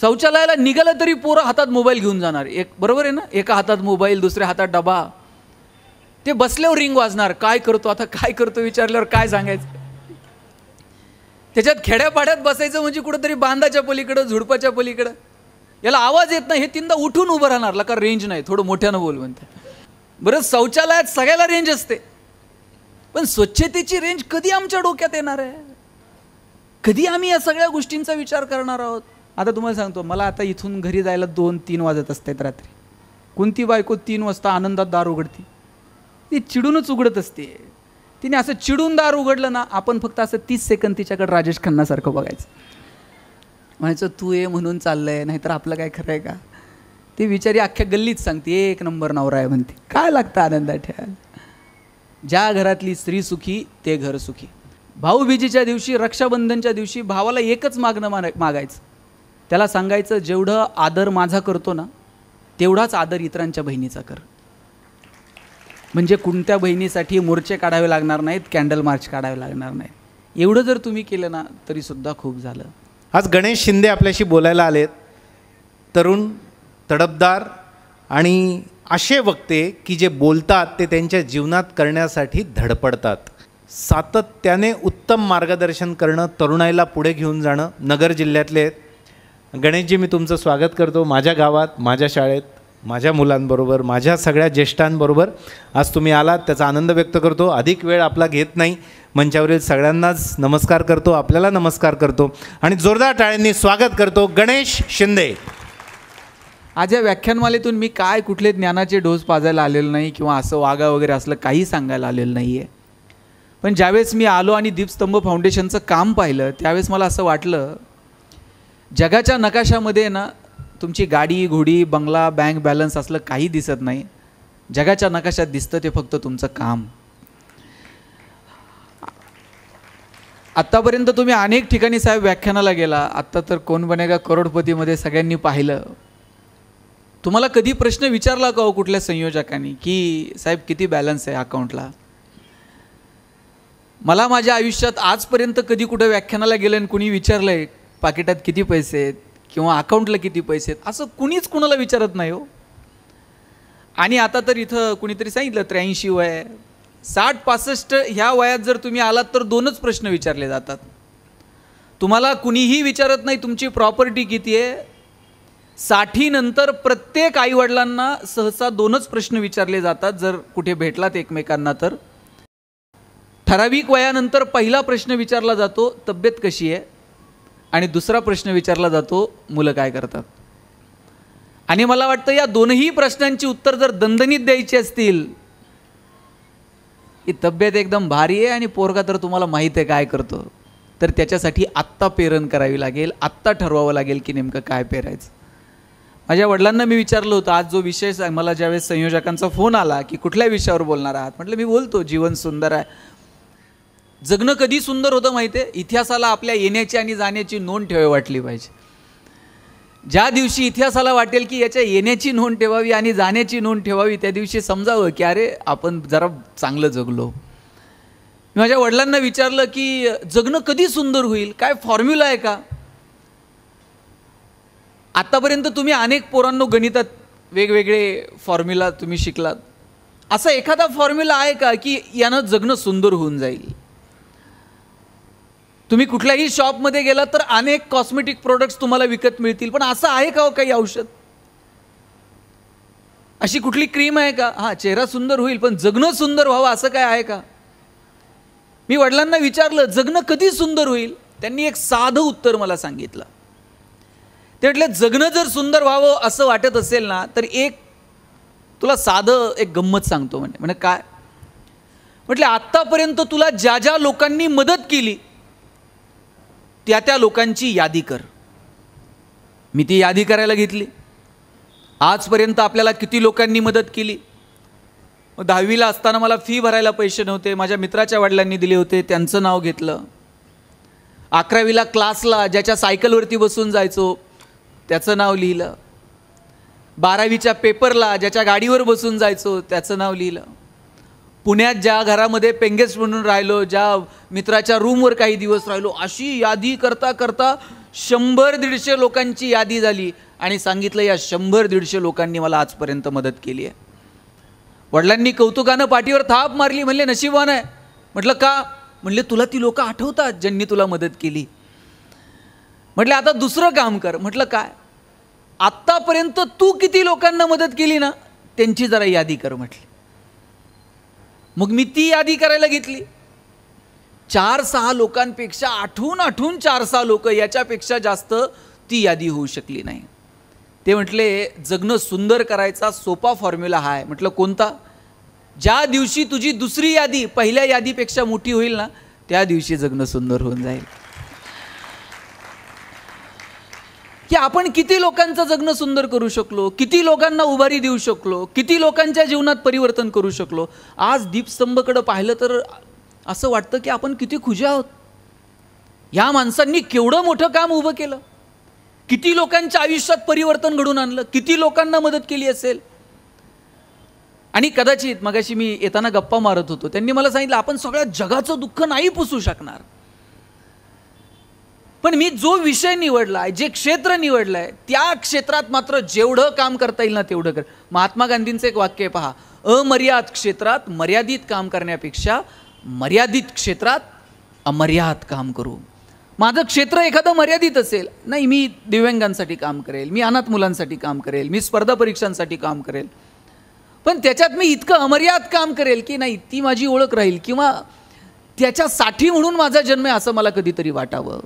शौचालयाला निघालं तरी पोरं हातात मोबाईल घेऊन जाणार. एक बरोबर आहे ना, एका हातात मोबाईल दुसऱ्या हातात डबा. ते बसल्यावर रिंग वाजणार, काय करतो आता, काय करतो विचारल्यावर काय सांगायचं. त्याच्यात खेड्यापाड्यात बसायचं म्हणजे कुठंतरी बांधाच्या पलीकडं झुडपाच्या पलीकडं. याला आवाज येत नाही हे तीनदा उठून उभं राहणार, ला का रेंज नाही, थोडं मोठ्यानं बोल म्हणते. बरं शौचालयात सगळ्याला रेंज असते, पण स्वच्छतेची रेंज कधी आमच्या डोक्यात येणार आहे? कधी आम्ही या सगळ्या गोष्टींचा विचार करणार आहोत? आता तुम्हाला सांगतो, मला आता इथून घरी जायला 2-3 वाजत असतात रात्री. कोणती बायको 3 वाजता आनंदात दार उघडते? ती चिडूनच उघडत असते. तिने असं चिडून दार उघडलं ना, आपण फक्त असं 30 सेकंद तिच्याकडे राजेश खन्नासारखं बघायचं, म्हणायचं तू ये म्हणून चाललंय, नाहीतर आपलं काय खरं आहे का? ती बिचारी अख्ख्या गल्लीत सांगते 1 नंबर नवरा आहे म्हणते. काय लागतं आनंदात ठेवायला? ज्या घरातली स्त्री सुखी ते घर सुखी. भाऊबीजेच्या दिवशी, रक्षाबंधनच्या दिवशी भावाला एकच मागणं मागायचं. त्याला सांगायचं जेवढं आदर माझा करतो ना, तेवढाच आदर इतरांच्या बहिणीचा कर. म्हणजे कोणत्या बहिणीसाठी मोर्चे काढावे लागणार नाहीत, कॅन्डल मार्च काढावे लागणार नाहीत. एवढं जर तुम्ही केलं ना तरीसुद्धा खूप झालं. आज गणेश शिंदे आपल्याशी बोलायला आलेत. तरुण, तडफदार आणि असे वक्ते की जे बोलतात ते त्यांच्या जीवनात करण्यासाठी धडपडतात. सातत्याने उत्तम मार्गदर्शन करणं, तरुणाईला पुढे घेऊन जाणं. नगर जिल्ह्यातले आहेत. गणेशजी, मी तुमचं स्वागत करतो माझ्या गावात, माझ्या शाळेत, माझ्या मुलांबरोबर, माझ्या सगळ्या ज्येष्ठांबरोबर आज तुम्ही आलात, त्याचा आनंद व्यक्त करतो. अधिक वेळ आपला घेत नाही. मंचावरील सगळ्यांनाच नमस्कार करतो, आपल्याला नमस्कार करतो आणि जोरदार टाळ्यांनी स्वागत करतो गणेश शिंदे. आज या व्याख्यानमालेतून मी काय कुठले ज्ञानाचे डोस पाजायला आलेलो नाही किंवा असं वागा वगैरे असलं काही सांगायला आलेलं नाही आहे. पण ज्यावेळेस मी आलो आणि दीपस्तंभ फाउंडेशनचं काम पाहिलं त्यावेळेस मला असं वाटलं, जगाच्या नकाशामध्ये ना तुमची गाडी, घोडी, बंगला, बँक बॅलन्स असलं काही दिसत नाही. जगाच्या नकाशात दिसतं ते फक्त तुमचं काम. आत्तापर्यंत तुम्ही अनेक ठिकाणी साहेब व्याख्यानाला गेला. आत्ता तर कोण बनेगा करोडपतीमध्ये सगळ्यांनी पाहिलं. तुम्हाला कधी प्रश्न विचारला का हो कुठल्या संयोजकांनी की साहेब किती बॅलन्स आहे अकाउंटला? मला माझ्या आयुष्यात आजपर्यंत कधी कुठं व्याख्यानाला गेलं आणि कुणी विचारलं आहे पाकिटात किती पैसे आहेत किंवा अकाउंटला किती पैसे आहेत, असं कुणीच कुणाला विचारत नाही हो. आणि आता तर इथं कुणीतरी सांगितलं 83 वय, 60-65 ह्या वयात जर तुम्ही आलात तर 2च प्रश्न विचारले जातात. तुम्हाला कुणीही विचारत नाही तुमची प्रॉपर्टी किती आहे. 60 नंतर प्रत्येक आईवडिलांना सहसा 2च प्रश्न विचारले जातात जर कुठे भेटलात एकमेकांना तर. ठराविक वयानंतर पहिला प्रश्न विचारला जातो तब्येत कशी आहे, आणि दुसरा प्रश्न विचारला जातो मुलं काय करतात. आणि मला वाटतं या दोनही प्रश्नांची उत्तर जर दणदणीत द्यायची असतील, ही तब्येत एकदम भारी आहे आणि पोरगा तर तुम्हाला माहीत आहे काय करतो, तर त्याच्यासाठी आत्ता पेरण करावी लागेल, आत्ता ठरवावं लागेल की नेमकं काय पेरायचं. माझ्या वडिलांना मी विचारलं होतं आज जो विषय मला ज्यावेळेस संयोजकांचा फोन आला की कुठल्या विषयावर बोलणार आहात, म्हटलं मी बोलतो जीवन सुंदर आहे. जगणं कधी सुंदर होतं माहिती आहे? इतिहासाला आपल्या येण्याची आणि जाण्याची नोंद ठेवावी वाटली पाहिजे. ज्या दिवशी इतिहासाला वाटेल की याच्या येण्याची नोंद ठेवावी आणि जाण्याची नोंद ठेवावी, त्या दिवशी समजावं की अरे आपण जरा चांगलं जगलो. मी माझ्या वडिलांना विचारलं की जगणं कधी सुंदर होईल, काय फॉर्म्युला आहे का? आतापर्यंत तुम्ही अनेक पोरांनो गणितात वेगवेगळे फॉर्म्युला तुम्ही शिकलात. असा एखादा फॉर्म्युला आहे का की यानं जगणं सुंदर होऊन जाईल? तुम्ही कुठल्याही शॉपमध्ये गेला तर अनेक कॉस्मेटिक प्रोडक्ट्स तुम्हाला विकत मिळतील, पण असं आहे का हो काही औषध? अशी कुठली क्रीम आहे का? हां, चेहरा सुंदर होईल पण जगणं सुंदर व्हावं असं काय आहे का? मी वडिलांना विचारलं जगणं कधी सुंदर होईल. त्यांनी एक साधं उत्तर मला सांगितलं. ते म्हटलं जगणं जर सुंदर व्हावं असं वाटत असेल ना तर एक तुला साधं एक गंमत सांगतो. म्हणे काय? म्हटलं आत्तापर्यंत तुला ज्या ज्या लोकांनी मदत केली त्या लोकांची यादी कर. मी ती यादी करायला घेतली. आजपर्यंत आपल्याला किती लोकांनी मदत केली. 10वीला असताना मला फी भरायला पैसे नव्हते, माझ्या मित्राच्या वडिलांनी दिले होते, त्यांचं नाव घेतलं. 11वीला क्लासला ज्याच्या सायकलवरती बसून जायचो त्याचं नाव लिहिलं. 12वीच्या पेपरला ज्याच्या गाडीवर बसून जायचो त्याचं नाव लिहिलं. पुण्यात ज्या घरामध्ये पेंगेस्ट म्हणून राहिलो, ज्या मित्राच्या रूमवर काही दिवस राहिलो, अशी यादी करता करता 100-150 लोकांची यादी झाली आणि सांगितलं या 100-150 लोकांनी मला आजपर्यंत मदत केली आहे. वडिलांनी कौतुकानं पाठीवर थाप मारली, म्हणले नशीबवान आहे. म्हटलं का? म्हणले तुला ती लोक आठवतात ज्यांनी तुला मदत केली. म्हटलं आता दुसरं काम कर. म्हटलं काय? आत्तापर्यंत तू किती लोकांना मदत केली ना त्यांची जरा यादी कर म्हटली. मग मी ती यादी करायला घेतली. 4-6 लोकांपेक्षा आठवून 4-6 लोक, याच्यापेक्षा जास्त ती यादी होऊ शकली नाही. ते म्हटले जगणं सुंदर करायचा सोपा फॉर्म्युला हा आहे. म्हटलं कोणता? ज्या दिवशी तुझी दुसरी यादी पहिल्या यादीपेक्षा मोठी होईल ना त्या दिवशी जगणं सुंदर होऊन जाईल. की आपण किती लोकांचं जगणं सुंदर करू शकलो, किती लोकांना उभारी देऊ शकलो, किती लोकांच्या जीवनात परिवर्तन करू शकलो. आज दीपस्तंभकडे पाहिलं तर असं वाटतं की आपण किती खुशी आहोत. या माणसांनी केवढं मोठं काम उभं केलं, किती लोकांच्या आयुष्यात परिवर्तन घडून आणलं, किती लोकांना मदत केली असेल. आणि कदाचित मगाशी मी येताना गप्पा मारत होतो, त्यांनी मला सांगितलं आपण सगळ्या जगाचं दुःख नाही पुसू शकणार, पण मी जो विषय निवडलाय, जे क्षेत्र निवडलंय त्या क्षेत्रात मात्र जेवढं काम करता येईल ना तेवढं कर. महात्मा गांधींचं एक वाक्य आहे पहा, अमर्याद क्षेत्रात मर्यादित काम करण्यापेक्षा मर्यादित क्षेत्रात अमर्याद काम करू. माझं क्षेत्र एखादं मर्यादित असेल, नाही मी दिव्यांगांसाठी काम करेल, मी अनाथ मुलांसाठी काम करेल, मी स्पर्धा परीक्षांसाठी काम करेल, पण त्याच्यात मी इतकं अमर्याद काम करेल की नाही ती माझी ओळख राहील किंवा त्याच्यासाठी म्हणून माझा जन्म आहे असं मला कधीतरी वाटावं.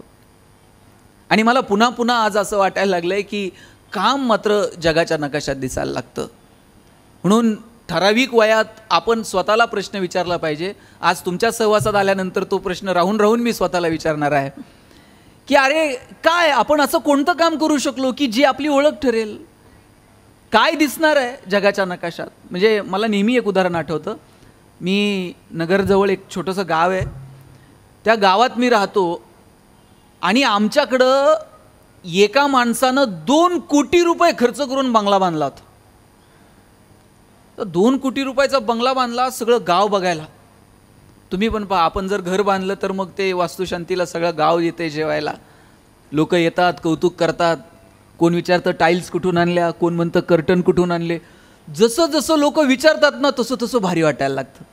आणि मला पुन्हा पुन्हा आज असं वाटायला लागलंय की काम मात्र जगाच्या नकाशात दिसायला लागतं. म्हणून ठराविक वयात आपण स्वतःला प्रश्न विचारला पाहिजे. आज तुमच्या सहवासात आल्यानंतर तो प्रश्न राहून राहून मी स्वतःला विचारणार आहे की अरे काय आपण असं कोणतं काम करू शकलो की जी आपली ओळख ठरेल, काय दिसणार आहे जगाच्या नकाशात. म्हणजे मला नेहमी एक उदाहरण आठवतं. मी नगरजवळ एक छोटंसं गाव आहे, त्या गावात मी राहतो आणि आमच्याकडं एका माणसानं 2 कोटी रुपये खर्च करून बंगला बांधला होता. तर 2 कोटी रुपयाचा बंगला बांधला, सगळं गाव बघायला. तुम्ही पण पहा, आपण जर घर बांधलं तर मग ते वास्तुशांतीला सगळं गाव येते जेवायला, लोक येतात, कौतुक करतात. कोण विचारतं टाईल्स कुठून आणल्या, कोण म्हणतं कर्टन कुठून आणले. जसं जसं लोक विचारतात ना तसं तसं भारी वाटायला लागतं.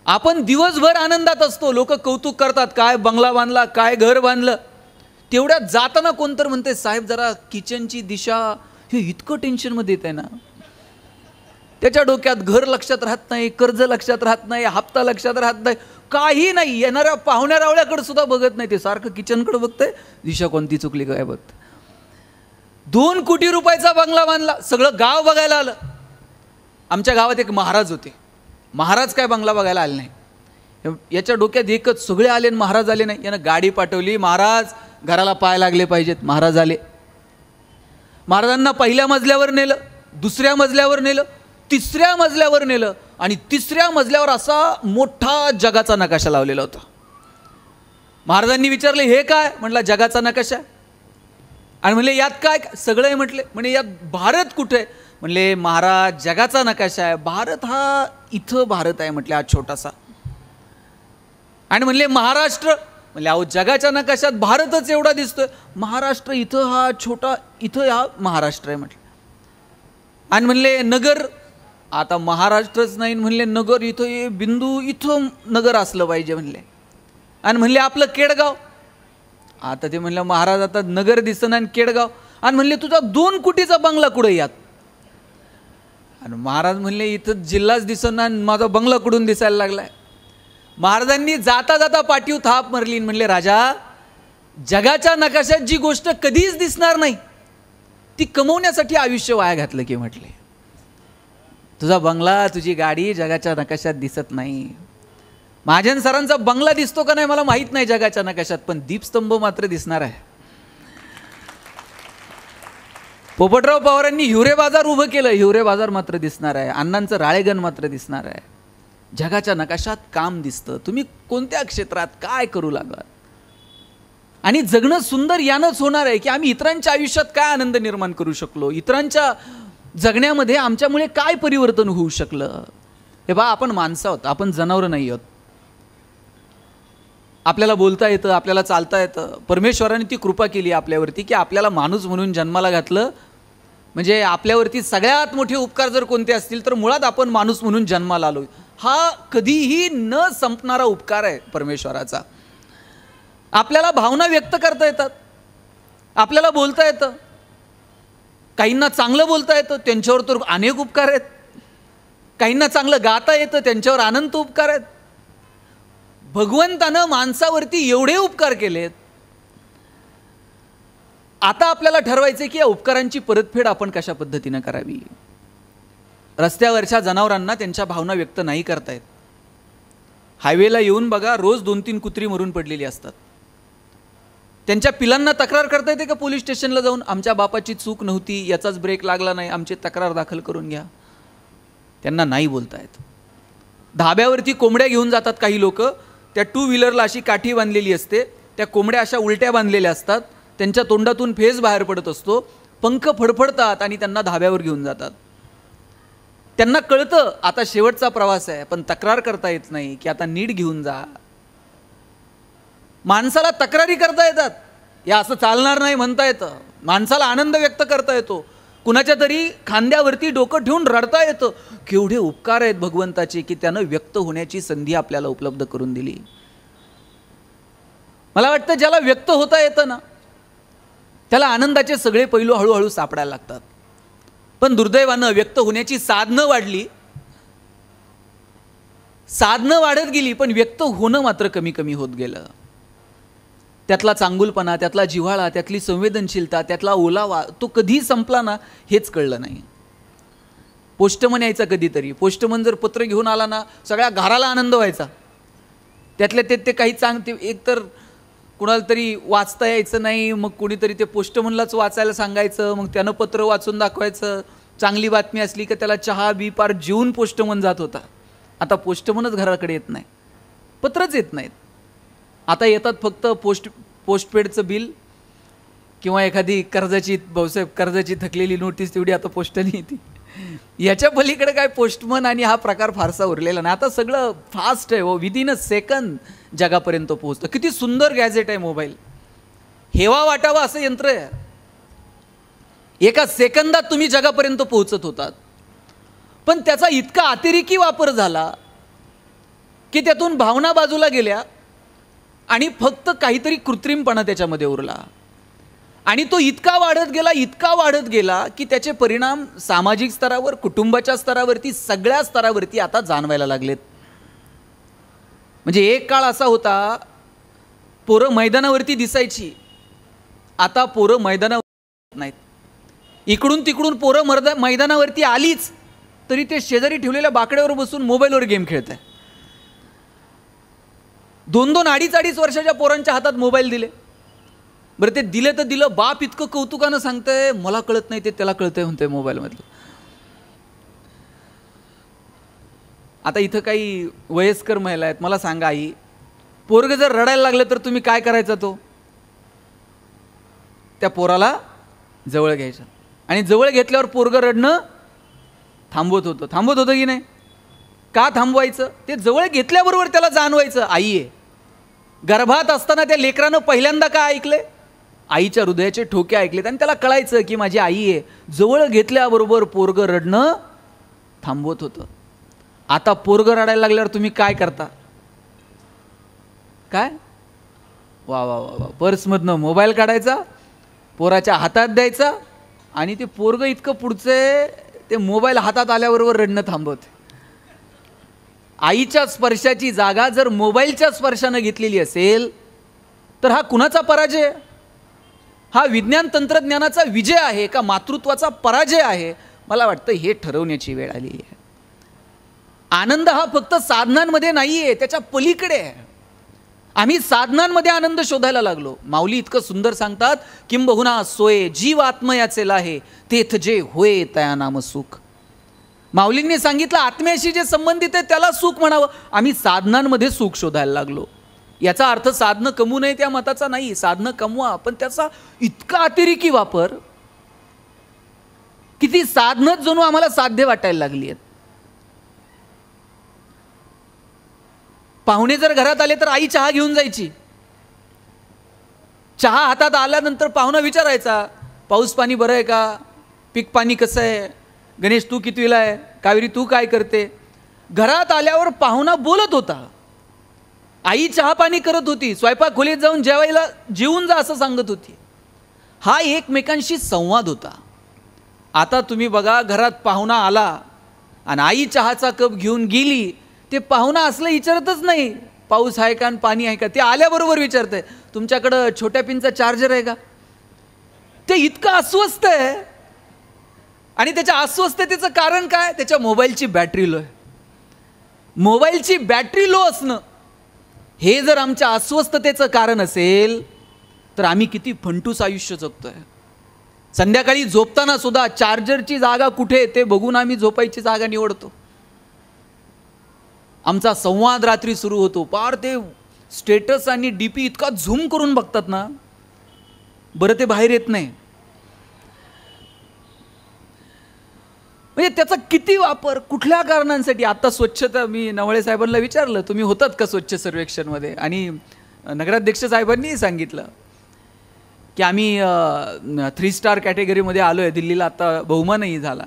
आपण दिवसभर आनंदात असतो, लोक कौतुक करतात, काय बंगला बांधला, काय घर बांधलं. तेवढ्यात जाताना कोणतर म्हणते साहेब जरा किचनची दिशा, हे इतकं टेन्शनमध्ये येत आहे ना. त्याच्या डोक्यात घर लक्षात राहत नाही, कर्ज लक्षात राहत नाही, हप्ता लक्षात राहत नाही, काही नाही. येणाऱ्या पाहुण्या रावळ्याकडे सुद्धा बघत नाही, ते सारखं किचनकडे बघतंय, दिशा कोणती चुकली काय बघत. 2 कोटी रुपयाचा बंगला बांधला, सगळं गाव बघायला आलं. आमच्या गावात एक महाराज होते, महाराज काय बंगला बघायला आले नाही. याच्या डोक्यात एकच, सगळे आले आणि महाराज आले नाही. यानं गाडी पाठवली, महाराज घराला पाय लागले पाहिजेत. महाराज आले, महाराजांना पहिल्या मजल्यावर नेलं, दुसऱ्या मजल्यावर नेलं, तिसऱ्या मजल्यावर नेलं आणि तिसऱ्या मजल्यावर असा मोठा जगाचा नकाशा लावलेला होता. महाराजांनी विचारले हे काय? म्हटलं जगाचा नकाशा. आणि म्हणले यात काय? सगळं आहे म्हटले. म्हणजे यात भारत कुठे? म्हणले महाराज जगाचा नकाशा आहे, भारत हा इथं भारत आहे म्हटले, हा छोटासा. आणि म्हणले महाराष्ट्र? म्हणले अहो जगाच्या नकाशात भारतच एवढा दिसतोय, महाराष्ट्र इथं हा छोटा, इथं हा महाराष्ट्र आहे म्हटलं. आणि म्हणले नगर? आता महाराष्ट्रच नाही म्हणले नगर, इथं हे बिंदू, इथं नगर असलं पाहिजे म्हणले. आणि म्हणले आपलं केडगाव? आता ते म्हणलं महाराज आता नगर दिसतं आणि केडगाव. आणि म्हणले तुझा 2 कोटीचा बंगला कुठे यात? आणि महाराज म्हणले इथं जिल्हाच दिसना आणि माझा बंगला कुठून दिसायला लागलाय. महाराजांनी जाता जाता पाठीव थाप मारली, म्हणले राजा जगाच्या नकाशात जी गोष्ट कधीच दिसणार नाही ती कमवण्यासाठी आयुष्य वाया घातलं की म्हटले. तुझा बंगला, तुझी गाडी जगाच्या नकाशात दिसत नाही. महाजन सरांचा बंगला दिसतो का नाही मला माहित नाही जगाच्या नकाशात, पण दीपस्तंभ मात्र दिसणार आहे. पोपटराव पवारांनी हिवरे बाजार उभं केलं, हिवरे बाजार मात्र दिसणार आहे. अण्णांचं राळेगण मात्र दिसणार आहे. जगाच्या नकाशात काम दिसतं. तुम्ही कोणत्या क्षेत्रात काय करू लागलात. आणि जगणं सुंदर यानंच होणार आहे की आम्ही इतरांच्या आयुष्यात काय आनंद निर्माण करू शकलो, इतरांच्या जगण्यामध्ये आमच्यामुळे काय परिवर्तन होऊ शकलं. हे बा आपण माणसं आहोत, आपण जनावरं नाही आहोत. आपल्याला बोलता येतं, आपल्याला चालता येतं. परमेश्वराने ती कृपा केली आपल्यावरती की आपल्याला माणूस म्हणून जन्माला घातलं. म्हणजे आपल्यावरती सगळ्यात मोठे उपकार जर कोणते असतील तर मुळात आपण माणूस म्हणून जन्माला आलो. हा कधीही न संपणारा उपकार आहे परमेश्वराचा. आपल्याला भावना व्यक्त करता येतात, आपल्याला बोलता येतं, काहींना चांगलं बोलता येतं, त्यांच्यावर तर अनेक उपकार आहेत. काहींना चांगलं गाता येतं, त्यांच्यावर अनंत उपकार आहेत. भगवंतानं माणसावरती एवढे उपकार केलेत. आता आपल्याला ठरवायचे की या उपकारांची परतफेड आपण कशा पद्धतीनं करावी. रस्त्यावरच्या जनावरांना त्यांच्या भावना व्यक्त नाही करतायत. हायवेला येऊन बघा, रोज 2-3 कुत्री मरून पडलेली असतात. त्यांच्या पिलांना तक्रार करता येते का पोलीस स्टेशनला जाऊन, आमच्या बापाची चूक नव्हती, याचाच ब्रेक लागला नाही, आमची तक्रार दाखल करून घ्या? त्यांना नाही बोलता येत. धाब्यावरती कोंबड्या घेऊन जातात काही लोक. त्या 2 व्हीलरला अशी काठी बांधलेली असते, त्या कोंबड्या अशा उलट्या बांधलेल्या असतात, त्यांच्या तोंडातून फेस बाहेर पडत असतो, पंख फडफडतात आणि त्यांना धाब्यावर घेऊन जातात. त्यांना कळतं आता शेवटचा प्रवास आहे, पण तक्रार करता येत नाही की आता नीट घेऊन जा. माणसाला तक्रारी करता येतात, या असं चालणार नाही म्हणता येतं. माणसाला आनंद व्यक्त करता येतो, कुणाच्या तरी खांद्यावरती डोकं ठेवून रडता येतं. केवढे उपकार आहेत भगवंताचे की त्यानं व्यक्त होण्याची संधी आपल्याला उपलब्ध करून दिली. मला वाटतं ज्याला व्यक्त होता येतं ना, त्याला आनंदाचे सगळे पैलू हळूहळू सापडायला लागतात. पण दुर्दैवानं व्यक्त होण्याची साधनं वाढली, साधनं वाढत गेली, पण व्यक्त होणं मात्र कमी कमी होत गेलं. त्यातला चांगुलपणा, त्यातला जिव्हाळा, त्यातली संवेदनशीलता, त्यातला ओलावा तो कधी संपला ना हेच कळलं नाही. पोस्टमन यायचा कधीतरी, पोस्टमन जर पत्र घेऊन आला ना सगळ्या घराला आनंद व्हायचा. त्यातल्या ते काही ते एकतर कुणाला तरी वाचता यायचं नाही, मग कोणीतरी ते पोस्टमनलाच वाचायला सांगायचं, मग त्यानं पत्र वाचून दाखवायचं. चांगली बातमी असली की त्याला चहा बी पार जेवून पोस्टमन जात होता. आता पोस्टमनच घराकडे येत नाही, पत्रच येत नाहीत. आता येतात फक्त पोस्टपेडचं बिल किंवा एखादी कर्जाची थकलेली नोटीस, तेवढी आता पोस्टाने येते. याच्या पलीकडे काय पोस्टमन आणि हा प्रकार फारसा उरलेला नाही. आता सगळं फास्ट आहे, विदिन अ सेकंद जगापर्यंत पोहोचतं. किती सुंदर गॅजेट आहे मोबाईल, हेवा वाटावा असं यंत्र आहे. एका सेकंदात तुम्ही जगापर्यंत पोहोचत होतात. पण त्याचा इतका अतिरेकी वापर झाला की त्यातून भावना बाजूला गेल्या आणि फक्त काहीतरी कृत्रिमपणा त्याच्यामध्ये उरला. आणि तो इतका वाढत गेला की त्याचे परिणाम सामाजिक स्तरावर, कुटुंबाच्या स्तरावरती, सगळ्या स्तरावरती आता जाणवायला लागलेत. म्हणजे एक काळ असा होता, पोरं मैदानावरती दिसायची, आता पोरं मैदानावर नाहीत. इकडून तिकडून पोरं मैदानावरती आलीच तरी ते शेजारी ठेवलेल्या बाकड्यावर बसून मोबाईलवर गेम खेळत आहे. 2-2, 2.5 वर्षाच्या पोरांच्या हातात मोबाईल दिले. बरं ते दिले तर दिलं, बाप इतकं कौतुकानं सांगतंय मला कळत नाही ते त्याला कळतंय म्हणतंय मोबाईलमधलं. आता इथं काही वयस्कर महिला आहेत, मला सांगा आई, पोरग जर रडायला लागलं तर तुम्ही काय करायचं? तो त्या पोराला जवळ घ्यायचं आणि जवळ घेतल्यावर पोरग रडणं थांबवत होतं की नाही? का थांबवायचं? ते जवळ घेतल्याबरोबर त्याला जाणवायचं आई आहे. गर्भात असताना त्या लेकरानं पहिल्यांदा काय ऐकले? आईच्या हृदयाचे ठोके ऐकलेत आणि त्याला कळायचं की माझी आई आहे. जवळ घेतल्याबरोबर पोरग रडणं थांबवत होतं. आता पोरग रडायला लागल्यावर तुम्ही काय करता? काय वा वा वा वा, पर्समधनं मोबाईल काढायचा, पोराच्या हातात द्यायचा आणि ते पोरग इतकं पुढचे ते मोबाईल हातात आल्याबरोबर रडणं थांबवते. आईच्या स्पर्शाची जागा जर मोबाईलच्या स्पर्शानं घेतलेली असेल तर हा कुणाचा पराजय आहे? हा विज्ञान तंत्रज्ञानाचा विजय आहे का मातृत्वाचा पराजय आहे? मला वाटतं हे ठरवण्याची वेळ आली आहे. आनंद हा फक्त साधनांमध्ये नाही आहे, त्याच्या पलीकडे आहे. आम्ही साधनांमध्ये आनंद शोधायला लागलो. माऊली इतकं सुंदर सांगतात, किंबहुना सोये जीव आत्मयाचे लाहे, तेथ जे होय तया नाम सुख. माऊलींनी सांगितलं आत्म्याशी जे संबंधित आहे त्याला सुख म्हणावं. आम्ही साधनांमध्ये सुख शोधायला लागलो. याचा अर्थ साधनं कमवू नये त्या मताचा नाही, साधनं कमवा, पण त्याचा इतका अतिरेकी वापर की ती साधनच जणू आम्हाला साध्य वाटायला लागली आहेत. पाहुणे जर घरात आले तर आई चहा घेऊन जायची. चहा हातात आल्यानंतर पाहुणा विचारायचा, पाऊस पाणी बरं आहे का, पीक पाणी कसं आहे, गणेश तू कितवीला आहे, कावेरी तू काय करते. घरात आल्यावर पाहुणा बोलत होता, आई चहा पाणी करत होती, स्वयंपाक खोलीत जाऊन जेवायला जेवून जा असं सांगत होती. हा एकमेकांशी संवाद होता. आता तुम्ही बघा, घरात पाहुणा आला आणि आई चहाचा कप घेऊन गेली, ते पाहुणा असलं विचारतच नाही पाऊस आहे का आणि पाणी आहे का, ते आल्याबरोबर विचारतंय तुमच्याकडं छोट्या पिनचा चार्जर आहे का. ते इतकं अस्वस्थ आहे. आणि त्याच्या अस्वस्थतेचं कारण काय, त्याच्या मोबाईलची बॅटरी लो आहे. मोबाईलची बॅटरी लो असणं हे जर आमच्या अस्वस्थतेचं कारण असेल तर आम्ही किती फंटूस आयुष्य जगतोय. संध्याकाळी झोपताना सुद्धा चार्जरची जागा कुठे ते बघून आम्ही झोपायची जागा निवडतो. आमचा संवाद रात्री सुरू होतो, पार ते स्टेटस आणि डीपी इतका झूम करून बघतात ना, बरं ते बाहेर येत नाही. म्हणजे त्याचा किती वापर कुठल्या कारणांसाठी. आता स्वच्छता, मी नवळे साहेबांना विचारलं तुम्ही होतात का स्वच्छ सर्वेक्षणमध्ये, आणि नगराध्यक्ष साहेबांनी सांगितलं की आम्ही 3 स्टार कॅटेगरीमध्ये आलो आहे, दिल्लीला आता बहुमानही झाला.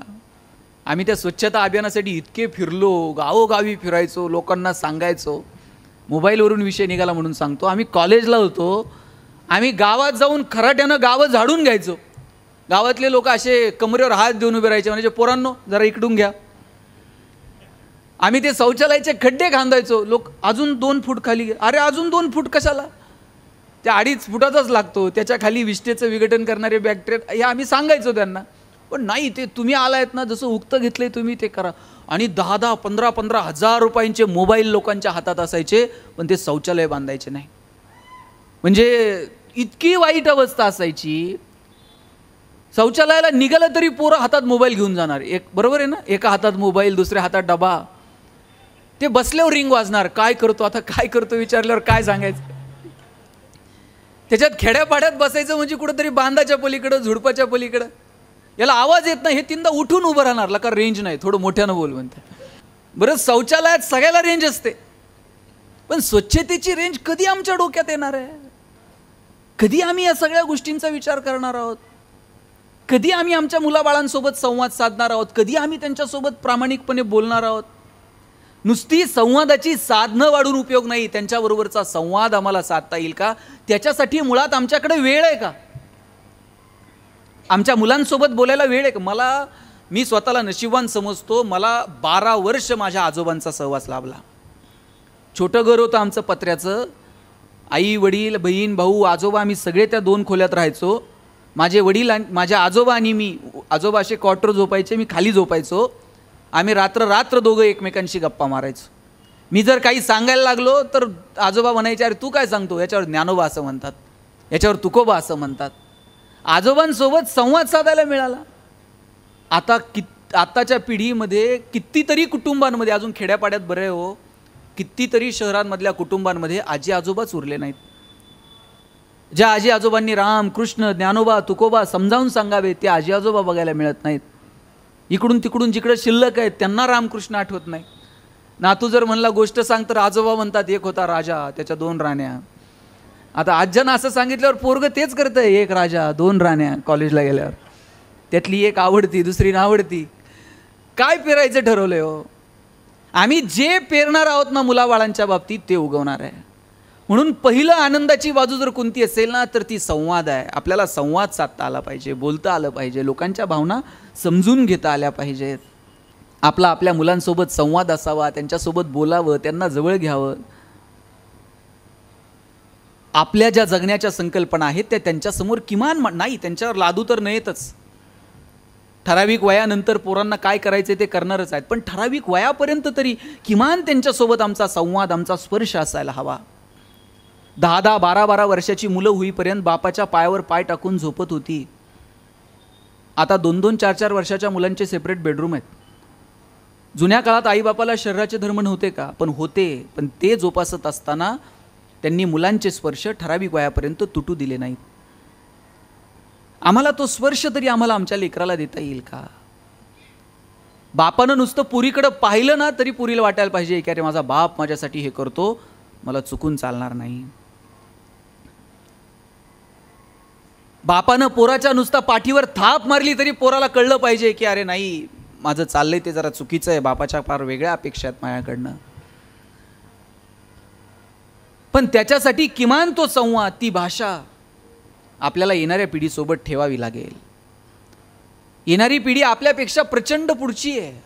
आम्ही त्या स्वच्छता अभियानासाठी इतके फिरलो, गावोगावी फिरायचो, लोकांना सांगायचो. मोबाईलवरून विषय निघाला म्हणून सांगतो, आम्ही कॉलेजला होतो, आम्ही गावात जाऊन खराट्यानं गावं झाडून घ्यायचो. गावातले लोक असे कमरेवर हात देऊन उभे राहायचे, म्हणजे पोरांनो जरा इकडून घ्या. आम्ही ते शौचालयाचे खड्डे खांदायचो, लोक अजून 2 फूट खाली घ्या. अरे अजून 2 फूट कशाला, त्या 2.5 फुटाचाच लागतो, त्याच्या खाली विष्ठेचं विघटन करणारे बॅक्टेरिया हे आम्ही सांगायचो त्यांना. पण नाही, ते तुम्ही आलायत ना, जसं उक्त घेतलंय तुम्ही ते करा. आणि 10-10, 15-15 हजार रुपयांचे मोबाईल लोकांच्या हातात असायचे, पण ते शौचालय बांधायचे नाही. म्हणजे इतकी वाईट अवस्था असायची. शौचालयाला निघालं तरी पोरं हातात मोबाईल घेऊन जाणार, एक बरोबर आहे ना, एका हातात मोबाईल दुसऱ्या हातात डबा. ते बसल्यावर रिंग वाजणार, काय करतो आता, काय करतो विचारल्यावर काय सांगायचं. त्याच्यात खेड्यापाड्यात बसायचं म्हणजे कुठंतरी बांधाच्या पलीकडं, झुडपाच्या पलीकडं. याला आवाज येत नाही, हे तीनदा उठून उभं राहणार, का रेंज नाही, थोडं मोठ्यानं बोल म्हणते. बरं, शौचालयात सगळ्याला रेंज असते, पण स्वच्छतेची रेंज कधी आमच्या डोक्यात येणार आहे. कधी आम्ही या सगळ्या गोष्टींचा विचार करणार आहोत. कधी आम्ही आमच्या मुलाबाळांसोबत संवाद साधणार आहोत. कधी आम्ही त्यांच्यासोबत प्रामाणिकपणे बोलणार आहोत. नुसती संवादाची साधनं वाढून उपयोग नाही, त्यांच्याबरोबरचा संवाद आम्हाला साधता येईल का, त्याच्यासाठी मुळात आमच्याकडे वेळ आहे का. आमच्या मुलांसोबत बोलायला वेळ आहे का. मी स्वतःला नशिबवान समजतो, मला 12 वर्ष माझ्या आजोबांचा सहवास लाभला. छोटं घर होतं आमचं पत्र्याचं. आई वडील बहीण भाऊ आजोबा आम्ही सगळे त्या 2 खोल्यात राहायचो. माझे वडील माझ्या आजोबा आणि मी, आजोबा असे क्वार्टर झोपायचे, मी खाली झोपायचो. आम्ही रात्र दोघं एकमेकांशी गप्पा मारायचो. मी जर काही सांगायला लागलो तर आजोबा म्हणायचे, अरे तू काय सांगतो, याच्यावर ज्ञानोबा असं म्हणतात, याच्यावर तुकोबा असं म्हणतात. आजोबांसोबत संवाद साधायला मिळाला. आताच्या पिढीमध्ये कितीतरी कुटुंबांमध्ये, अजून खेड्यापाड्यात बरं आहे हो, कितीतरी शहरांमधल्या कुटुंबांमध्ये आजी आजोबाच उरले नाहीत. ज्या आजी आजोबांनी राम कृष्ण ज्ञानोबा तुकोबा समजावून सांगावे, ते आजी आजोबा बघायला मिळत नाहीत. इकडून तिकडून जिकडे शिल्लक आहेत त्यांना रामकृष्ण आठवत नाही. नातू जर म्हणला गोष्ट सांग तर आजोबा म्हणतात, एक होता राजा, त्याच्या 2 राण्या. आता आज्यानं असं सांगितल्यावर पोरग तेच करतंय, 1 राजा 2 राण्या. कॉलेजला गेल्यावर त्यातली एक आवडती, दुसरी नावडती. काय पेरायचं ठरवलंय हो. आम्ही जे पेरणार आहोत ना मुलाबाळांच्या बाबतीत, ते उगवणार आहे. म्हणून पहिलं आनंदाची बाजू जर कोणती असेल ना, तर ती संवाद आहे. आपल्याला संवाद साधता आला पाहिजे, बोलता आलं पाहिजे, लोकांच्या भावना समजून घेता आल्या पाहिजेत. आपल्या मुलांसोबत संवाद असावा, त्यांच्यासोबत बोलावं, त्यांना जवळ घ्यावं. आपल्या ज्या जगण्याच्या संकल्पना आहेत त्या त्यांच्यासमोर किमान नाही, त्यांच्यावर लादू तर नयेतच. ठराविक वयानंतर पोरांना काय करायचे ते करणारच आहेत, पण ठराविक वयापर्यंत तरी किमान त्यांच्यासोबत आमचा संवाद, आमचा स्पर्श असायला हवा. 10-10, 12-12 वर्षाची मुलं होईपर्यंत बापाच्या पायावर पाय टाकून झोपत होती. आता 2-2, 4-4 वर्षाच्या मुलांचे सेपरेट बेडरूम आहेत. जुन्या काळात आईबापाला शरीराचे धर्म नव्हते का, पण होते. पण ते जोपासत असताना त्यांनी मुलांचे स्पर्श ठराविक वयापर्यंत तुटू दिले नाहीत. आम्हाला तो स्पर्श तरी आम्हाला आमच्या लेकराला देता येईल का. बापानं नुसतं पुरीकडे पाहिलं ना तरी पुरीला वाटायला पाहिजे की अरे माझा बाप माझ्यासाठी हे करतो, मला चुकून चालणार नाही. बापानं पोराच्या नुसता पाठीवर थाप मारली तरी पोराला कळलं पाहिजे की अरे नाही, माझं चाललंय ते जरा चुकीचं आहे, बापाच्या फार वेगळ्या अपेक्षा आहेत माझ्याकडनं. पण त्याच्यासाठी किमान तो संवाद, ती भाषा आपल्याला येणाऱ्या पिढीसोबत ठेवावी लागेल. येणारी पिढी आपल्यापेक्षा प्रचंड पुढची आहे.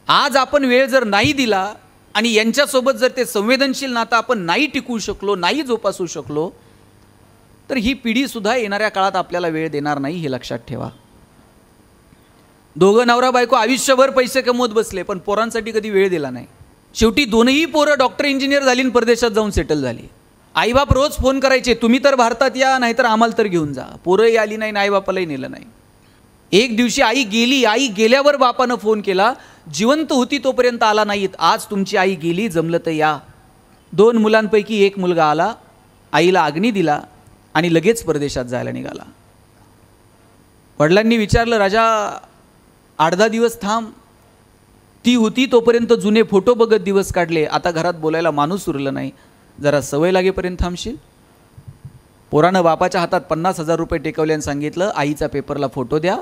आज आपण वेळ जर नाही दिला आणि यांच्यासोबत जर ते संवेदनशील नातं आपण नाही टिकवू शकलो, नाही जोपासू शकलो, तर ही पिढीसुद्धा येणाऱ्या काळात आपल्याला वेळ देणार नाही, हे लक्षात ठेवा. दोघं नवरा बायको आयुष्यभर पैसे कमवत बसले, पण पोरांसाठी कधी वेळ दिला नाही. शेवटी दोनही पोरं डॉक्टर इंजिनियर झाली आणि परदेशात जाऊन सेटल झाली. आईबाप रोज फोन करायचे, तुम्ही तर भारतात या, नाहीतर आम्हाला तर घेऊन जा. पोरंही आली नाही, आईबापालाही नेलं नाही. एक दिवशी आई गेली, आई गेल्यावर बापानं फोन केला, जिवंत होती तोपर्यंत आला नाहीत, आज तुमची आई गेली, जमलं तर या. 2 मुलांपैकी एक मुलगा आला, आईला अग्नी दिला आणि लगेच परदेशात जायला निघाला. वडिलांनी विचारलं, राजा 8-10 दिवस थांब. ती होती तोपर्यंत जुने फोटो बघत दिवस काढले, आता घरात बोलायला माणूस उरलं नाही, जरा सवय लागेपर्यंत थांबशील. पोरानं बापाच्या हातात 50,000 रुपये टेकवले आणि सांगितलं, आईचा पेपरला फोटो द्या,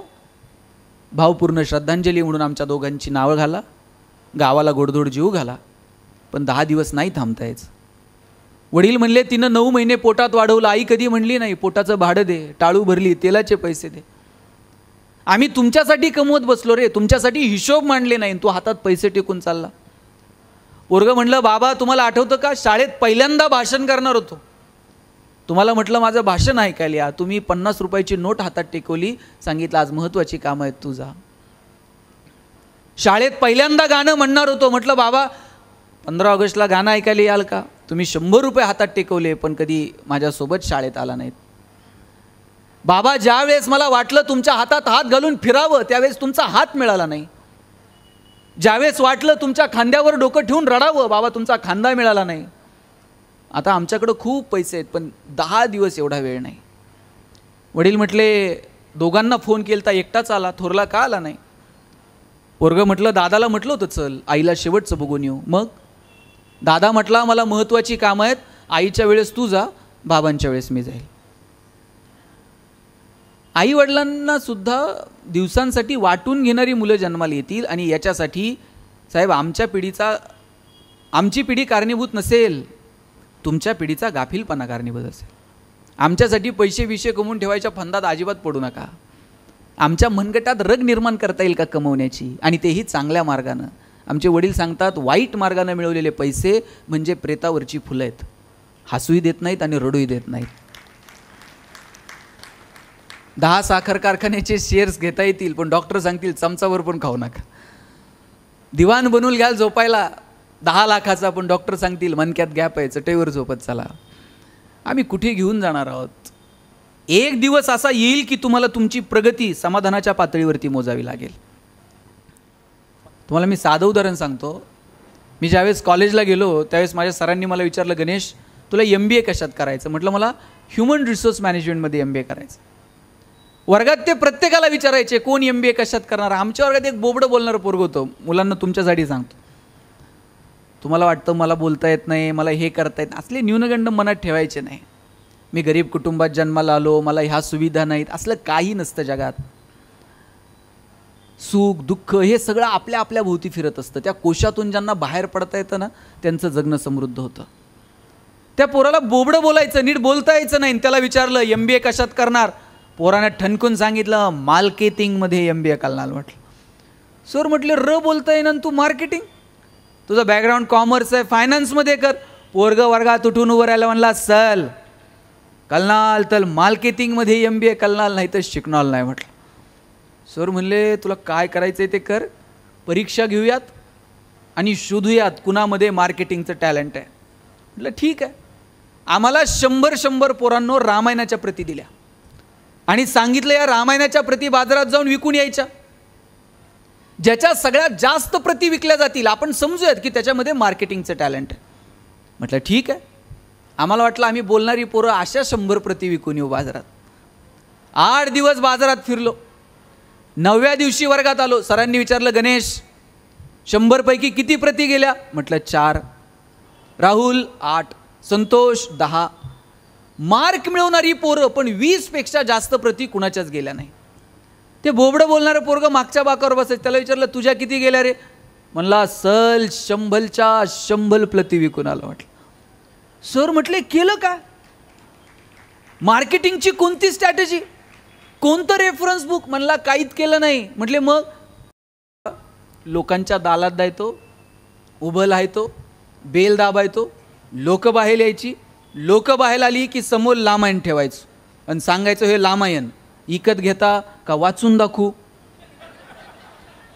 भावपूर्ण श्रद्धांजली म्हणून आमच्या दोघांची नावं घाला, गावाला गोडधोड जीव घाला, पण 10 दिवस नाही थांबता यायचं. वडील म्हणले, तिनं 9 महिने पोटात वाढवलं. आई कधी म्हणली नाही, पोटाचं भाडं दे, टाळू भरली, तेलाचे पैसे दे. आम्ही तुमच्यासाठी कमवत बसलो रे, तुमच्यासाठी हिशोब मांडले नाही, तू हातात पैसे टेकून चालला. पोरगं म्हणलं, बाबा तुम्हाला आठवतं का, शाळेत पहिल्यांदा भाषण करणार होतो, तुम्हाला म्हटलं माझं भाषण ऐकायला या, तुम्ही 50 रुपयाची नोट हातात टेकवली, सांगितलं आज महत्त्वाची कामं आहेत, तू जा. शाळेत पहिल्यांदा गाणं म्हणणार होतो, म्हटलं बाबा 15 ऑगस्टला गाणं ऐकायला याल का, तुम्ही 100 रुपये हातात टेकवले, पण कधी माझ्यासोबत शाळेत आला नाहीत. बाबा ज्यावेळेस मला वाटलं तुमच्या हातात हात घालून फिरावं, त्यावेळेस तुमचा हात मिळाला नाही. ज्यावेळेस वाटलं तुमच्या खांद्यावर डोकं ठेवून रडावं, बाबा तुमचा खांदा मिळाला नाही. आता आमच्याकडं खूप पैसे आहेत, पण 10 दिवस एवढा वेळ नाही. वडील म्हटले, दोघांना फोन केलता, एकटाच आला, थोरला का आला नाही. पोरगं म्हटलं, दादाला म्हटलं होतं चल, आईला शेवटचं बघून येऊ. मग दादा म्हटला, मला महत्त्वाची कामं आहेत, आईच्या वेळेस तू जा, बाबांच्या वेळेस मी जाईल. आई वडिलांना सुद्धा दिवसांसाठी वाटून घेणारी मुलं जन्माला येतील, आणि याच्यासाठी साहेब आमची पिढी कारणीभूत नसेल, तुमच्या पिढीचा गाफीलपणा कारणीभूत असेल. आमच्यासाठी पैसे विषय कमवून ठेवायच्या फंदात अजिबात पडू नका. आमच्या मनगटात रग निर्माण करता येईल का कमवण्याची, आणि तेही चांगल्या मार्गानं. आमचे वडील सांगतात, वाईट मार्गानं मिळवलेले पैसे म्हणजे प्रेतावरची फुलं आहेत, हसूही देत नाहीत आणि रडूही देत नाहीत. 10 साखर कारखान्याचे शेअर्स घेता येतील, पण डॉक्टर सांगतील चमचावर पण खाऊ नका. दिवाण बनवून घ्याल झोपायला 10 लाखाचा, पण डॉक्टर सांगतील मनक्यात गॅप आहे, चटईवर झोपत चला. आम्ही कुठे घेऊन जाणार आहोत. एक दिवस असा येईल की तुम्हाला तुमची प्रगती समाधानाच्या पातळीवरती मोजावी लागेल. तुम्हाला मी साधं उदाहरण सांगतो. मी ज्यावेळेस कॉलेजला गेलो त्यावेळेस माझ्या सरांनी मला विचारलं, गणेश तुला MBA कशात करायचं. म्हटलं मला ह्युमन रिसोर्स मॅनेजमेंटमध्ये MBA करायचं. वर्गात ते प्रत्येकाला विचारायचे, कोण MBA कशात करणार. आमच्या वर्गात एक बोबडं बोलणारं पोरगं होतं. मुलांना तुमच्यासाठी सांगतो, तुम्हाला वाटतं मला बोलता येत नाही, मला हे करता येत, असले न्यूनगंड मनात ठेवायचे नाही. मी गरीब कुटुंबात जन्माला आलो, मला ह्या सुविधा नाहीत, असलं काही नसतं जगात. सुख दुःख हे सगळं आपल्या आपल्या भोवती फिरत असतं. त्या कोशातून ज्यांना बाहेर पडता येतं ना, त्यांचं जगणं समृद्ध होतं. त्या पोराला बोबडं बोलायचं, नीट बोलता यायचं नाही. त्याला विचारलं MBA कशात करणार, पोरानं ठणकून सांगितलं मार्केटिंगमध्ये MBA करणार. म्हटलं सर, म्हटले र बोलता येईन आणि तू मार्केटिंग, तुझं बॅकग्राऊंड कॉमर्स आहे, फायनान्समध्ये कर. पोरग वर्गात उठून उभं राहिला, म्हणला सल कलनाल तर मार्केटिंगमध्ये MBA कलनाल, नाही तर शिकणार नाही. म्हटलं सर म्हणले तुला काय करायचं आहे ते कर, परीक्षा घेऊयात आणि शोधूयात कुणामध्ये मार्केटिंगचं टॅलेंट आहे. म्हटलं ठीक आहे. आम्हाला 100 पोरांनो रामायणाच्या प्रती दिल्या आणि सांगितलं या रामायणाच्या प्रती बाजारात जाऊन विकून यायच्या. ज्याच्या सगळ्यात जास्त प्रती विकल्या जातील आपण समजूयात की त्याच्यामध्ये मार्केटिंगचं टॅलेंट आहे. म्हटलं ठीक आहे. आम्हाला वाटलं आम्ही बोलणारी पोरं अशा 100 प्रती विकून येऊ बाजारात. 8 दिवस बाजारात फिरलो. 9व्या दिवशी वर्गात आलो. सरांनी विचारलं, गणेश 100 पैकी किती प्रती गेल्या. म्हटलं 4. राहुल 8, संतोष 10. मार्क मिळवणारी पोरं पण 20पेक्षा जास्त प्रती कुणाच्याच गेल्या नाही. ते बोबडं बोलणारं पोरगं मागच्या बाकावर बसायचं. त्याला विचारलं तुझ्या किती गेल्या रे? म्हणला सल 100च्या 100 प्रती विकून आला. म्हटलं सर, म्हटले केलं काय? मार्केटिंगची कोणती स्ट्रॅटेजी, कोणतं रेफरन्स बुक? म्हणला काहीच केलं नाही. म्हटले मग? लोकांच्या दालात जायचो, उभं राहायचो, बेल दाबायचो, लोक बाहेर यायची, लोक बाहेर आली की समोर लामायण ठेवायचो आणि सांगायचं हे लामायण विकत घेता का वाचून दाखवू?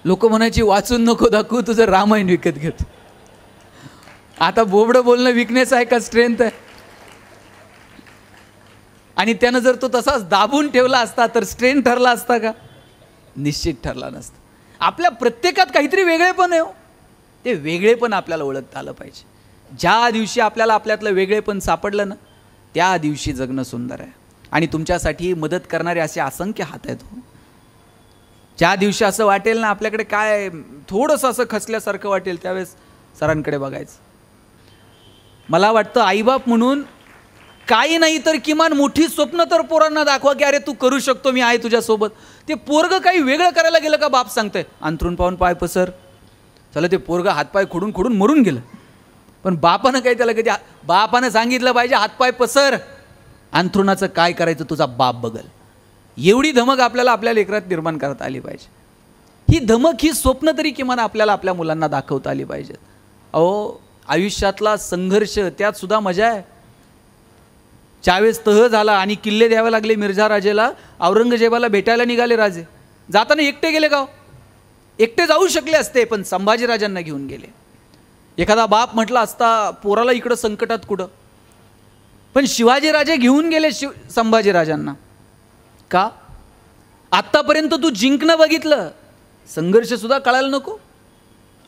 लोक म्हणायची वाचून नको दाखवू, तुझं रामायण विकत घेतो. आता बोबडं बोलणं विकनेस आहे का स्ट्रेंथ आहे? आणि त्यानं जर तो तसाच दाबून ठेवला असता तर स्ट्रेंथ ठरला असता का? निश्चित ठरला नसता. आपल्या प्रत्येकात काहीतरी वेगळेपण आहे. ते वेगळेपण आपल्याला ओळखता आलं पाहिजे. ज्या दिवशी आपल्याला आपल्यातलं वेगळेपण सापडलं ना, त्या दिवशी जगणं सुंदर आहे. आणि तुमच्यासाठी मदत करणारे असे असंख्य हात आहेत. ज्या दिवशी असं वाटेल ना आपल्याकडे काय थोडंसं असं खचल्यासारखं वाटेल, त्यावेळेस सरांकडे बघायचं. मला वाटतं आईबाप म्हणून काही नाही तर किमान मोठी स्वप्न तर पोरांना दाखवा की अरे तू करू शकतो, मी आहे तुझ्यासोबत. ते पोरगं काही वेगळं करायला गेलं का बाप सांगतंय अंथरून पाहून पाय पसर. चला ते पोरगं हातपाय खोडून खोडून मरून गेलं, पण बापानं काही त्याला कधी बापानं सांगितलं पाहिजे हातपाय पसर, अंथरुणाचं काय करायचं तुझा बाप बघल. एवढी धमक आपल्याला आपल्या लेकरात निर्माण करता आली पाहिजे. ही धमक, ही स्वप्न तरी किमान आपल्याला आपल्या मुलांना दाखवता आली पाहिजेत. अहो आयुष्यातला संघर्ष, त्यात सुद्धा मजा आहे. ज्यावेळेस तह झाला आणि किल्ले द्यावे लागले मिर्झा राजेला, औरंगजेबाला भेटायला निघाले राजे. जाताना एकटे गेले का? एकटे जाऊ शकले असते, पण संभाजीराजांना घेऊन गेले. एखादा बाप म्हटला असता पोराला इकडं संकटात कुठं, पण शिवाजीराजे घेऊन गेले संभाजीराजांना. का? आत्तापर्यंत तू जिंकणं बघितलं, संघर्ष सुद्धा कळायला नको?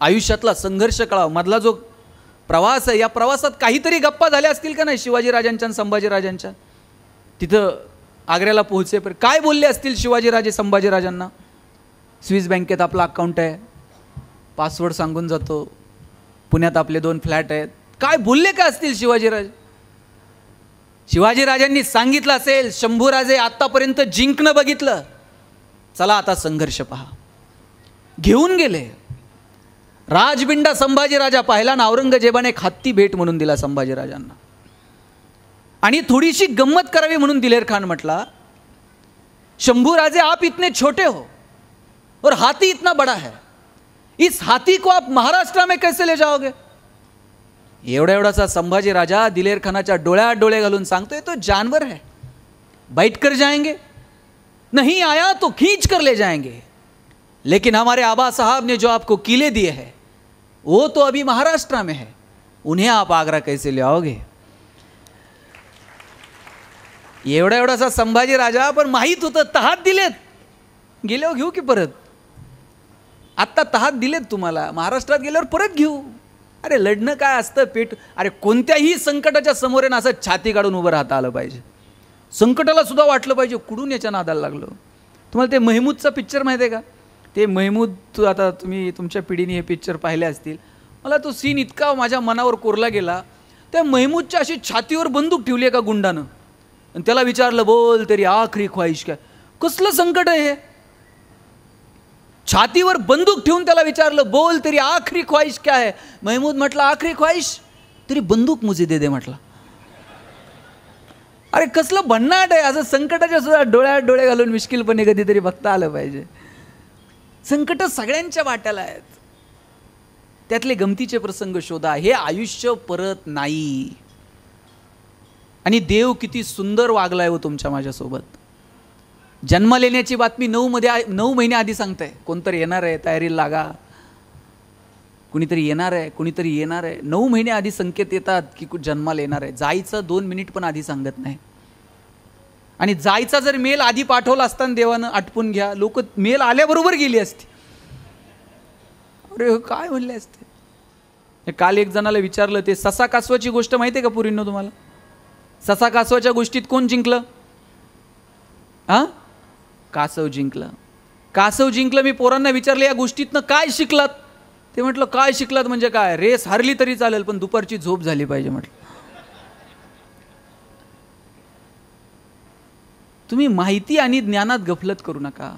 आयुष्यातला संघर्ष कळावा. मधला जो प्रवास आहे, या प्रवासात काहीतरी गप्पा झाल्या असतील का नाही शिवाजीराजांच्या आणि संभाजीराजांच्या? तिथं आग्र्याला पोहोचेपर्यंत काय बोलले असतील शिवाजीराजे संभाजीराजांना? स्विस बँकेत आपला अकाउंट आहे, पासवर्ड सांगून जातो, पुण्यात आपले 2 फ्लॅट आहेत. काय बोलले का असतील शिवाजीराजे? शिवाजीराजांनी सांगितलं असेल शंभूराजे आत्तापर्यंत जिंकणं बघितलं, चला आता संघर्ष पहा. घेऊन गेले. राजबिंडा संभाजीराजा पाहिला ना, औरंगजेबाने एक हत्ती भेट म्हणून दिला संभाजीराजांना. आणि थोडीशी गंमत करावी म्हणून दिलेर खान म्हटला, शंभूराजे आप इतने छोटे हो और हाथी इतना बड़ा है, इस हाथी को आप महाराष्ट्र में कैसे ले जाओगे? एवढा संभाजी राजा दिलेर खानाच्या डोळ्यात डोळे घालून सांगतोय तो जानवर है, बैठ कर जाएंगे, नहीं आया तो खींच कर ले जाएंगे, लेकिन हमारे आबा साहब ने जो आपको किले दिए हैं वो तो अभी महाराष्ट्र में है, उन्हें आप आगरा कैसे ले आओगे? एवढासा संभाजी राजा, पण माहीत होतं तहात दिलेत, गेल्यावर घेऊ की परत. आत्ता तहात दिलेत तुम्हाला, महाराष्ट्रात गेल्यावर परत घेऊ. अरे लढणं काय असतं पेट. अरे कोणत्याही संकटाच्या समोर आहे ना असं छाती काढून उभं राहता आलं पाहिजे. संकटाला सुद्धा वाटलं पाहिजे कुठून याच्या नादाला लागलो. तुम्हाला ते महमूदचा पिक्चर माहिती आहे का? ते महमूद, आता तुम्ही तुमच्या पिढीने हे पिक्चर पाहिले असतील. मला तो सीन इतका माझ्या मनावर कोरला गेला. त्या महमूदच्या अशी छातीवर बंदूक ठेवली एका गुंडानं आणि त्याला विचारलं बोल तेरी आखरी ख्वाहिश काय. कसलं संकट आहे हे? छातीवर बंदूक ठेवून त्याला विचारलं बोल तेरी आखरी ख्वाहिश क्या है. महमूद म्हटलं आखरी ख्वाहिश तेरी बंदूक मुझे दे दे म्हटलं. अरे कसलं भन्नाट आहे. असं संकटाच्या सुद्धा डोळ्यात डोळे घालून मिश्किलपणे कधीतरी बघता आलं पाहिजे. संकट सगळ्यांच्या वाट्याला आहेत, त्यातले गमतीचे प्रसंग शोधा. हे आयुष्य परत नाही. आणि देव किती सुंदर वागलाय हो तुमच्या माझ्यासोबत. जन्म लेण्याची बातमी 9 महिने आधी सांगताय. कोणतरी येणार आहे, तयारीला लागा, कुणीतरी येणार आहे, कुणीतरी येणार आहे. 9 महिने आधी संकेत येतात की जन्माला येणार आहे. जायचं 2 मिनिट पण आधी सांगत नाही. आणि जायचा जर मेल आधी पाठवला असताना देवानं आटपून घ्या, लोक मेल आल्याबरोबर गेली असती. अरे काय म्हणले असते. काल एक जणाला विचारलं, ते ससा कासवाची गोष्ट माहिती आहे का पुरींनो तुम्हाला? ससा कासवाच्या गोष्टीत कोण जिंकलं? कासव जिंकलं. कासव जिंकलं. मी पोरांना विचारलं या गोष्टीतनं काय शिकलात? ते म्हटलं काय शिकलात म्हणजे काय, रेस हारली तरी चालेल पण दुपारची झोप झाली पाहिजे. म्हटलं तुम्ही माहिती आणि ज्ञानात गफलत करू नका.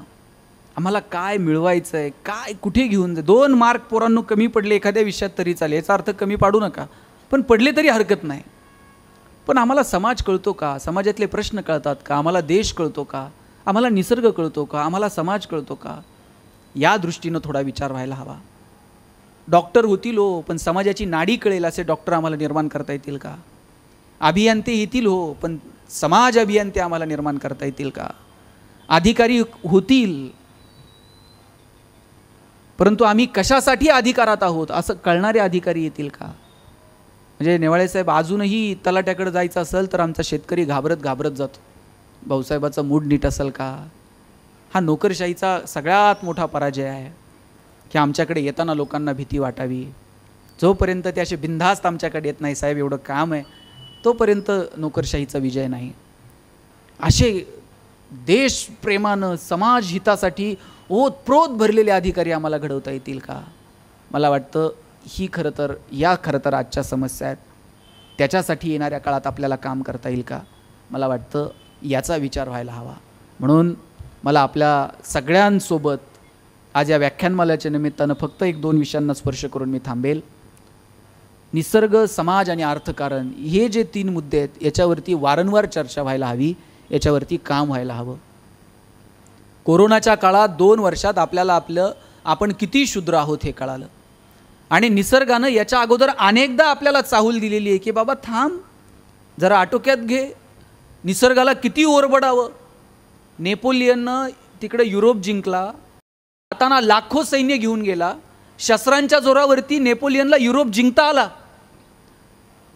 आम्हाला काय मिळवायचं आहे, काय कुठे घेऊन जा. 2 मार्क पोरांनो कमी पडले एखाद्या विषयात तरी चालेल, याचा अर्थ कमी पाडू नका, पण पडले तरी हरकत नाही. पण आम्हाला समाज कळतो का, समाजातले प्रश्न कळतात का, आम्हाला देश कळतो का, आम्हाला निसर्ग कळतो का, आम्हाला समाज कळतो का, या दृष्टीनं थोडा विचार व्हायला हवा. डॉक्टर होतील हो, पण समाजाची नाडी कळेल असे डॉक्टर आम्हाला निर्माण करता येतील का. अभियंते येतील हो, पण समाज अभियंते आम्हाला निर्माण करता येतील का. अधिकारी होतील, परंतु आम्ही कशासाठी अधिकारात आहोत असं कळणारे अधिकारी येतील का. म्हणजे नेवाळे साहेब, अजूनही तलाट्याकडे जायचं असेल तर आमचा शेतकरी घाबरत घाबरत जातो. भाऊसाहेबाचा मूड नीट असेल का. हा नोकरशाहीचा सगळ्यात मोठा पराजय आहे की आमच्याकडे येताना लोकांना भीती वाटावी. जोपर्यंत ते असे बिनधास्त आमच्याकडे येत नाही, साहेब एवढं काम आहे, तोपर्यंत नोकरशाहीचा विजय नाही. असे देशप्रेमानं समाज हितासाठी ओतप्रोत भरलेले अधिकारी आम्हाला घडवता येतील का. मला वाटतं ही खरं तर आजच्या समस्या आहेत. त्याच्यासाठी येणाऱ्या काळात आपल्याला काम करता येईल का, मला वाटतं याचा विचार व्हायला हवा. म्हणून मला आपल्या सगळ्यांसोबत आज या व्याख्यानमालेच्या निमित्तानं फक्त 1-2 विषयांना स्पर्श करून मी थांबेल. निसर्ग, समाज आणि अर्थकारण हे जे 3 मुद्दे आहेत याच्यावरती वारंवार चर्चा व्हायला हवी, याच्यावरती काम व्हायला हवं. कोरोनाच्या काळात 2 वर्षात आपल्याला आपण किती शूद्र आहोत हे कळालं. आणि निसर्गानं याच्या अगोदर अनेकदा आपल्याला चाहूल दिलेली आहे की बाबा थांब जरा आटोक्यात घे. निसर्गाला किती ओरबडावं. नेपोलियननं तिकडे युरोप जिंकला, जाताना लाखो सैन्य घेऊन गेला. शस्त्रांच्या जोरावरती नेपोलियनला युरोप जिंकता आला,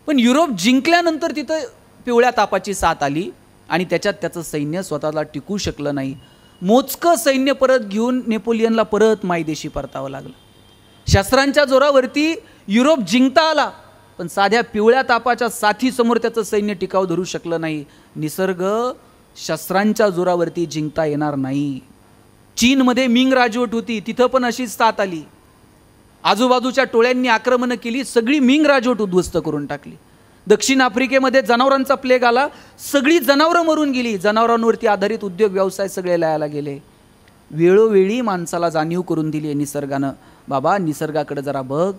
पण युरोप जिंकल्यानंतर तिथं पिवळ्या तापाची साथ आली आणि त्याच्यात त्याचं सैन्य स्वतःला टिकू शकलं नाही. मोजकं सैन्य परत घेऊन नेपोलियनला परत मायदेशी परतावं लागलं. शस्त्रांच्या जोरावरती युरोप जिंकता आला, पण साध्या पिवळ्या तापाच्या साथीसमोर त्याचं सैन्य टिकाव धरू शकलं नाही. निसर्ग शस्त्रांच्या जोरावरती जिंकता येणार नाही. चीनमध्ये मिंग राजवट होती, तिथं पण अशीच साथ आली. आजूबाजूच्या टोळ्यांनी आक्रमणं केली, सगळी मिंग राजवट उद्ध्वस्त करून टाकली. दक्षिण आफ्रिकेमध्ये जनावरांचा प्लेग आला, सगळी जनावरं मरून गेली. जनावरांवरती आधारित उद्योग व्यवसाय सगळे लयाला गेले. वेळोवेळी माणसाला जाणीव करून दिली आहे निसर्गानं, बाबा निसर्गाकडे जरा बघ,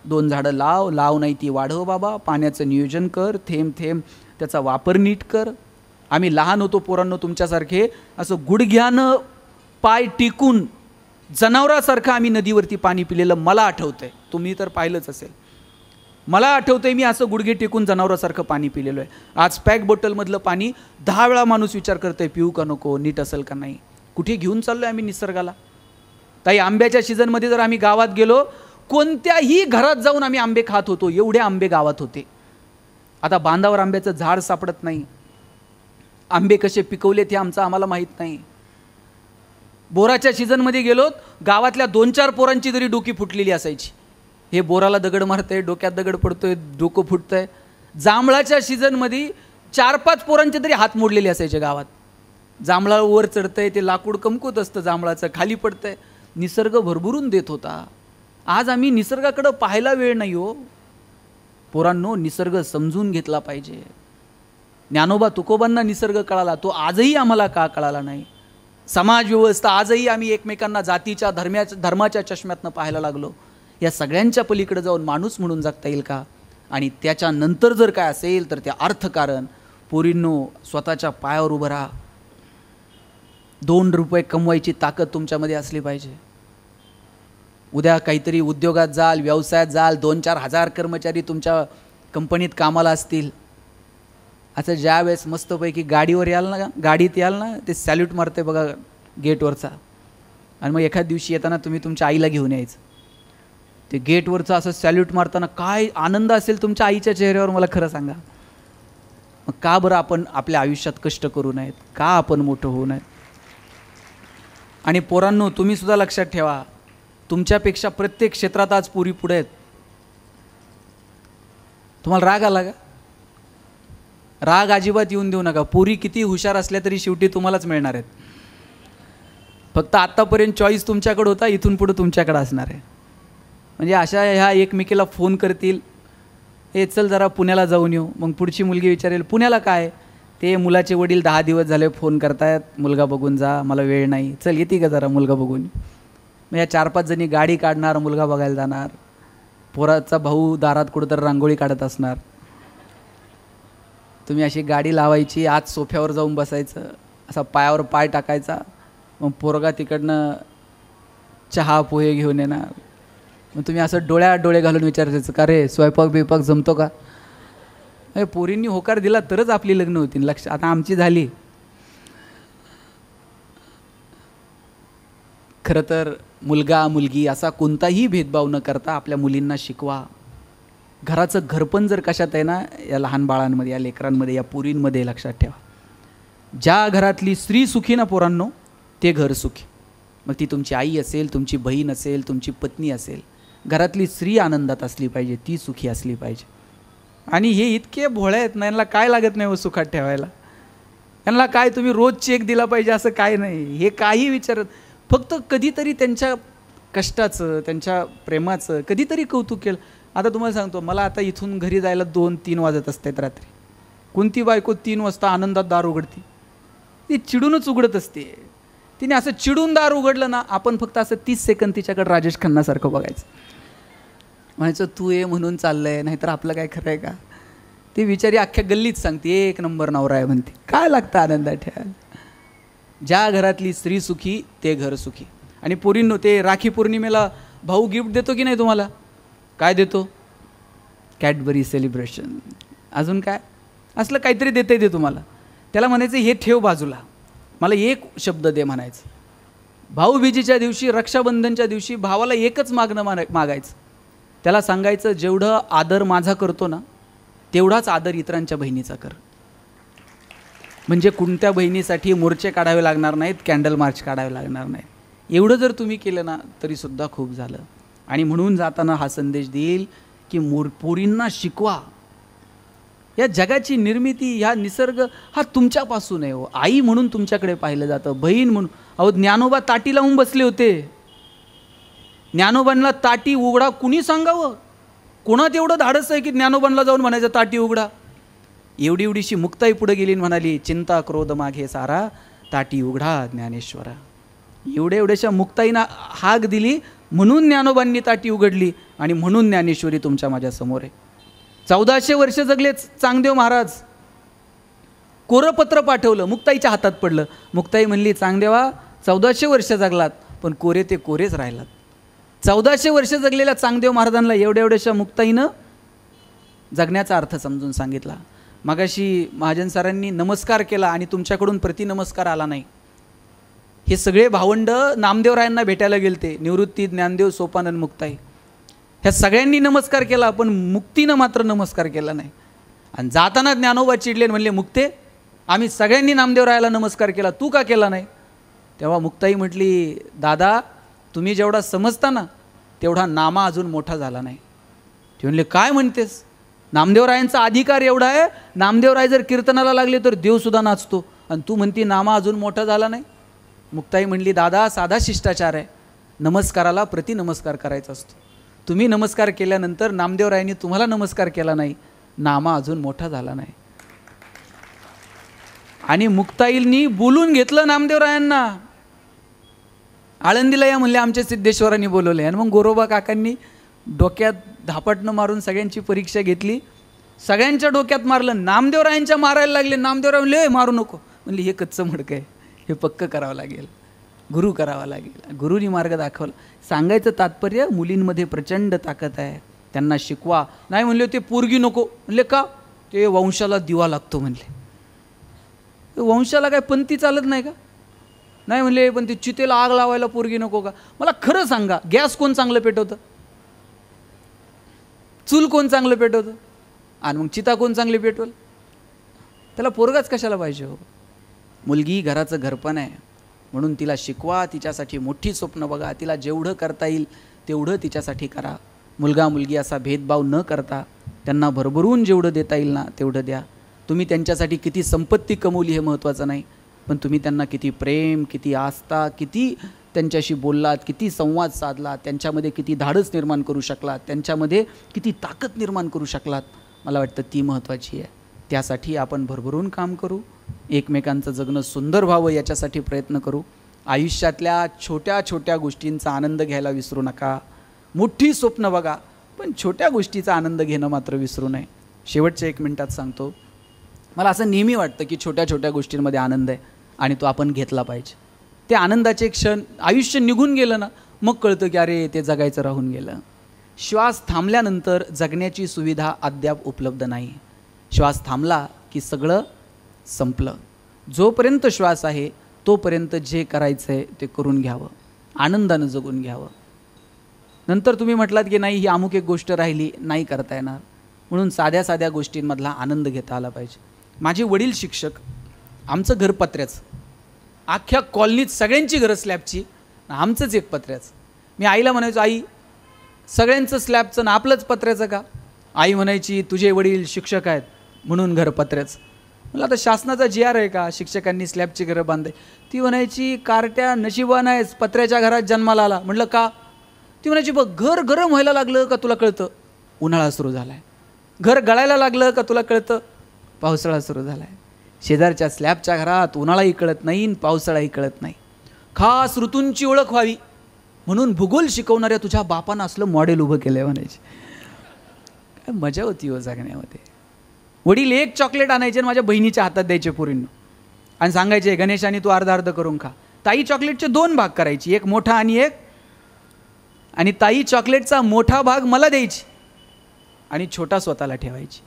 2 झाडं लाव नाही ती वाढव बाबा, पाण्याचं नियोजन कर, थेंब थेंब त्याचा वापर नीट कर. आम्ही लहान होतो पोरांनो तुमच्यासारखे, असं गुडघ्यानं पाय टिकून जनावरासारखं आम्ही नदीवरती पाणी पिलेलं मला आठवतंय. तुम्ही तर पाहिलंच असेल. मला आठवतंय मी असं गुडघे टिकून जनावरासारखं पाणी पिलेलं आहे. आज पॅक बॉटलमधलं पाणी 10 वेळा माणूस विचार करतोय पिऊ का नको, नीट असेल का नाही. कुठे घेऊन चाललोय आम्ही निसर्गाला. ताई आंब्याच्या सीझनमध्ये जर आम्ही गावात गेलो, कोणत्याही घरात जाऊन आम्ही आंबे खात होतो, एवढे आंबे गावात होते. आता बांधावर आंब्याचं झाड सापडत नाही. आंबे कसे पिकवले ते आम्हाला माहीत नाही. बोराच्या सीझनमध्ये गेलो, गावातल्या 2-4 पोरांची तरी डोकी फुटलेली असायची. हे बोराला दगड मारतंय, डोक्यात दगड पडतोय, डोकं फुटतंय. जांभळाच्या सीझनमध्ये 4-5 पोरांचे तरी हात मोडलेले असायचे गावात. जांभळा वर चढतंय, ते लाकूड कमकुत असतं जांभळाचं, खाली पडतंय. निसर्ग भरभरून देत होता. आज आम्ही निसर्गाकडे पाहायला वेळ नाही हो. पोरांनो निसर्ग समजून घेतला पाहिजे. ज्ञानोबा तुकोबांना निसर्ग कळाला, तो आजही आम्हाला का कळाला नाही. समाज व्यवस्था आजही आम्ही एकमेकांना जातीच्या धर्माच्या चष्म्यातनं पाहायला लागलो. या सगळ्यांच्या पलीकडे जाऊन माणूस म्हणून जगता येईल का. आणि त्याच्यानंतर जर काय असेल तर ते अर्थकारण. पोरींनो स्वतःच्या पायावर उभं राहा. 2 रुपये कमवायची ताकद तुमच्यामध्ये असली पाहिजे. उद्या काहीतरी उद्योगात जाल, व्यवसायात जाल, 2-4 हजार कर्मचारी तुमच्या कंपनीत कामाला असतील. असं ज्या वेळेस मस्तपैकी गाडीवर गाडीत याल ना, ते सॅल्यूट मारते बघा गेटवरचा. आणि मग एखाद दिवशी येताना तुम्ही तुमच्या आईला घेऊन यायचं. ते गेटवरचं असं सॅल्यूट मारताना काय आनंद असेल तुमच्या आईच्या चेहऱ्यावर, मला खरं सांगा. मग का बरं आपण आपल्या आयुष्यात कष्ट करू नयेत, का आपण मोठं होऊ नयेत. आणि पोरांनो तुम्ही सुद्धा लक्षात ठेवा, तुमच्यापेक्षा प्रत्येक क्षेत्रात आज पोरी पुढे आहेत. तुम्हाला राग आला का. राग अजिबात येऊन देऊ नका. पोरी किती हुशार असल्या तरी शेवटी तुम्हालाच मिळणार आहेत. फक्त आत्तापर्यंत चॉईस तुमच्याकडे होता, इथून पुढे तुमच्याकडे असणार आहे. म्हणजे अशा ह्या एकमेकीला फोन करतील, हे चल जरा पुण्याला जाऊन येऊ. मग पुढची मुलगी विचारेल पुण्याला काय, ते मुलाचे वडील 10 दिवस झाले फोन करतायत, मुलगा बघून जा, मला वेळ नाही, चल येते का जरा मुलगा बघून. मग या 4-5 जणी गाडी काढणार, मुलगा बघायला जाणार. पोराचा भाऊ दारात कुठंतरी रांगोळी काढत असणार. तुम्ही अशी गाडी लावायची, आत सोफ्यावर जाऊन बसायचं, असा पायावर पाय टाकायचा, मग पोरगा तिकडनं चहा पोहे घेऊन येणार. मग तुम्ही असं डोळ्यात डोळे घालून विचारायचं, का रे स्वयंपाक बिपाक जमतो का. पोरींनी होकार दिला तरच आपली लग्न होतील. लक्ष, आता आमची झाली. खरं तर मुलगा मुलगी असा कोणताही भेदभाव न करता आपल्या मुलींना शिकवा. घराचं घरपण जर कशात आहे ना, या लहान बाळांमध्ये, या लेकरांमध्ये, या पोरींमध्ये लक्षात ठेवा. ज्या घरातली स्त्री सुखी ना पोरांनो, ते घर सुखी. मग ती तुमची आई असेल, तुमची बहीण असेल, तुमची पत्नी असेल, घरातली स्त्री आनंदात असली पाहिजे, ती सुखी असली पाहिजे. आणि हे इतके भोळे आहेत ना, यांना काय लागत नाही सुखात ठेवायला. यांना काय तुम्ही रोज चेक दिला पाहिजे असं काय नाही. हे काही विचारत, फक्त कधीतरी त्यांच्या कष्टाचं, त्यांच्या प्रेमाचं कधीतरी कौतुक केलं. आता तुम्हाला सांगतो, मला आता इथून घरी जायला 2-3 वाजत असतात रात्री. कोणती बायको 3 वाजता आनंदात दार उघडते? ती चिडूनच उघडत असते. तिने असं चिडून दार उघडलं ना, आपण फक्त असं 30 सेकंद तिच्याकडे राजेश खन्नासारखं बघायचं, म्हणायचं तू ये म्हणून चाललंय, नाहीतर आपलं काय खरं आहे का. ती बिचारी अख्ख्या गल्लीत सांगते 1 नंबर नवरा आहे म्हणते. काय लागतं आनंदात ठेवायला. ज्या घरातली स्त्री सुखी ते घर सुखी. आणि पोरींनो, ते राखी पौर्णिमेला भाऊ गिफ्ट देतो की नाही तुम्हाला? काय देतो? कॅडबरी सेलिब्रेशन, अजून काय असलं काहीतरी देते ते तुम्हाला. त्याला म्हणायचं हे ठेव बाजूला, मला एक शब्द दे म्हणायचं. भाऊबीजेच्या दिवशी, रक्षाबंधनच्या दिवशी भावाला एकच मागणं मागायचं. त्याला सांगायचं जेवढं आदर माझा करतो ना, तेवढाच आदर इतरांच्या बहिणीचा कर. म्हणजे कोणत्या बहिणीसाठी मोर्चे काढावे लागणार नाहीत, कॅन्डल मार्च काढावे लागणार नाहीत. एवढं जर तुम्ही केलं ना तरीसुद्धा खूप झालं. आणि म्हणून जाताना हा संदेश देईल की पोरींना शिकवा. या जगाची निर्मिती, ह्या निसर्ग हा तुमच्यापासून आहे हो. आई म्हणून तुमच्याकडे पाहिलं जातं, बहीण म्हणून. अहो, ज्ञानोबा ताटी लावून बसले होते. ज्ञानोबांना ताटी उघडा कुणी सांगावं? कोणात एवढं धाडस आहे की ज्ञानोबांना जाऊन म्हणायचं ताटी उघडा? एवढी एवढीशी मुक्ताई पुढे गेली, म्हणाली चिंता क्रोध मागे सारा, ताटी उघडा ज्ञानेश्वरा. एवढ्याशा मुक्ताईना हाक दिली, म्हणून ज्ञानोबांनी ताटी उघडली, आणि म्हणून ज्ञानेश्वरी तुमच्या माझ्या समोर आहे. 1400 वर्ष जगले चांगदेव महाराज. कोरपत्र पाठवलं, मुक्ताईच्या हातात पडलं. मुक्ताई म्हणली चांगदेवा 1400 वर्ष जगलात, पण कोरे ते कोरेच राहिलात. 1400 वर्ष जगलेल्या चांगदेव महाराजांना एवढ्याशा मुक्ताईनं जगण्याचा अर्थ समजून सांगितला. मगाशी महाजन सरांनी नमस्कार केला आणि तुमच्याकडून प्रतिनमस्कार आला नाही. हे सगळे भावंड नामदेवरायांना भेटायला गेलते, निवृत्ती, ज्ञानदेव, सोपानंद, मुक्ताई. ह्या सगळ्यांनी नमस्कार केला, पण मुक्तीनं मात्र नमस्कार केला नाही. आणि जाताना ज्ञानोबा चिडले, म्हणले मुक्ते, आम्ही सगळ्यांनी नामदेवरायाला नमस्कार केला, तू का केला नाही? तेव्हा मुक्ताई म्हटली, दादा तुम्ही जेवढा समजता ना तेवढा नामा अजून मोठा झाला नाही. ते म्हणले काय म्हणतेस? नामदेवरायांचा अधिकार एवढा आहे, नामदेवराय जर कीर्तनाला लागले तर देवसुद्धा नाचतो, आणि तू म्हणती नामा अजून मोठा झाला नाही. मुक्ताई म्हणली, दादा साधा शिष्टाचार आहे, नमस्काराला प्रतिनमस्कार करायचा असतो. तुम्ही नमस्कार केल्यानंतर नामदेवरायांनी तुम्हाला नमस्कार केला नाही, नामा अजून मोठा झाला नाही. आणि मुक्ताईंनी बोलून घेतलं नामदेवरायांना. आळंदीला या म्हणले आमच्या सिद्धेश्वरांनी बोलवले. आणि मग गोरोबा काकांनी डोक्यात धापटणं मारून सगळ्यांची परीक्षा घेतली, सगळ्यांच्या डोक्यात मारलं. नामदेवरायांच्या मारायला लागले. नामदेवराय म्हणले मारू नको. म्हणले हे कच्चं मडकं आहे, हे पक्क करावं लागेल, गुरु करावा लागेल. गुरुनी मार्ग दाखवला. सांगायचं तात्पर्य, मुलींमध्ये प्रचंड ताकद आहे, त्यांना शिकवा. नाही म्हणले ते पोरगी नको. म्हणले का? ते वंशाला दिवा लागतो म्हणले. वंशाला काय पंथी चालत नाही का? नाही म्हणले, पण ते चितेला आग लावायला पोरगी नको का? मला खरं सांगा, गॅस कोण चांगलं पेटवतं? चूल कोण चांगलं पेटवतं? आणि मग चिता कोण चांगली पेटवल? त्याला पोरगाच कशाला पाहिजे हो? मुलगी घराचं घरपण आहे, म्हणून तिला शिकवा, तिच्यासाठी मोठी स्वप्न बघा, तिला जेवढं करता येईल तेवढं तिच्यासाठी करा. मुलगा मुलगी असा भेदभाव न करता त्यांना भरभरून जेवढं देता येईल ना तेवढं द्या. तुम्ही त्यांच्यासाठी किती संपत्ती कमवली हे महत्त्वाचं नाही, पण तुम्ही त्यांना किती प्रेम, किती आस्था, किती त्यांच्याशी बोललात, किती संवाद साधलात, त्यांच्यामध्ये किती धाडस निर्माण करू शकलात, त्यांच्यामध्ये किती ताकद निर्माण करू शकलात, मला वाटतं ती महत्त्वाची आहे. त्यासाठी आपण भरभरून काम करू, एकमेकांचं जगणं सुंदर व्हावं याच्यासाठी प्रयत्न करू. आयुष्यातल्या छोट्या छोट्या गोष्टींचा आनंद घ्यायला विसरू नका. मोठी स्वप्न बघा, पण छोट्या गोष्टीचा आनंद घेणं मात्र विसरू नये. शेवटच्या 1 मिनिटात सांगतो, मला असं नेहमी वाटतं की छोट्या छोट्या गोष्टींमध्ये आनंद आहे आणि तो आपण घेतला पाहिजे. ते आनंदाचे क्षण, आयुष्य निघून गेलं ना, मग कळतं की अरे ते जगायचं राहून गेलं. श्वास थांबल्यानंतर जगण्याची सुविधा अद्याप उपलब्ध नाही. श्वास थांबला की सगळं संपलं. जोपर्यंत श्वास आहे तोपर्यंत जे करायचं आहे ते करून घ्यावं, आनंदानं जगून घ्यावं. नंतर तुम्ही म्हटलात की नाही ही अमुक एक गोष्ट राहिली, नाही करता येणार, म्हणून साध्या साध्या गोष्टींमधला आनंद घेता आला पाहिजे. माझे वडील शिक्षक, आमचं घर पत्र्याचं, अख्ख्या कॉलनीत सगळ्यांची घरं स्लॅबची, आमचंच एक पत्र्याचं. मी आईला म्हणायचो, आई सगळ्यांचं स्लॅबचं ना आपलंच पत्र्याचं का? आई म्हणायची तुझे वडील शिक्षक आहेत म्हणून घर पत्र्याचं. म्हणलं आता शासनाचा GR आहे का शिक्षकांनी स्लॅबची घरं बांधे? ती म्हणायची कार्ट्या नशिबानं आहेस पत्र्याच्या घरात जन्माला आला. म्हटलं का? ती म्हणायची बघ घर गरम व्हायला लागलं का तुला कळतं उन्हाळा सुरू झाला आहे, घर गळायला लागलं का तुला कळतं पावसाळा सुरू झाला आहे. शेजारच्या स्लॅबच्या घरात उन्हाळाही कळत नाही आणि पावसाळाही कळत नाही. खास ऋतूंची ओळख व्हावी म्हणून भूगोल शिकवणाऱ्या तुझ्या बापानं असलं मॉडेल उभं केलं आहे म्हणायचे. काय मजा होती हो जगण्यामध्ये. वडील एक चॉकलेट आणायचे आणि माझ्या बहिणीच्या हातात द्यायचे पोरींनो आणि सांगायचे गणेशाने तू अर्धा अर्ध करून खा. ताई चॉकलेटचे 2 भाग करायची, एक मोठा आणि एक, आणि ताई चॉकलेटचा मोठा भाग मला द्यायची आणि छोटा स्वतःला ठेवायची.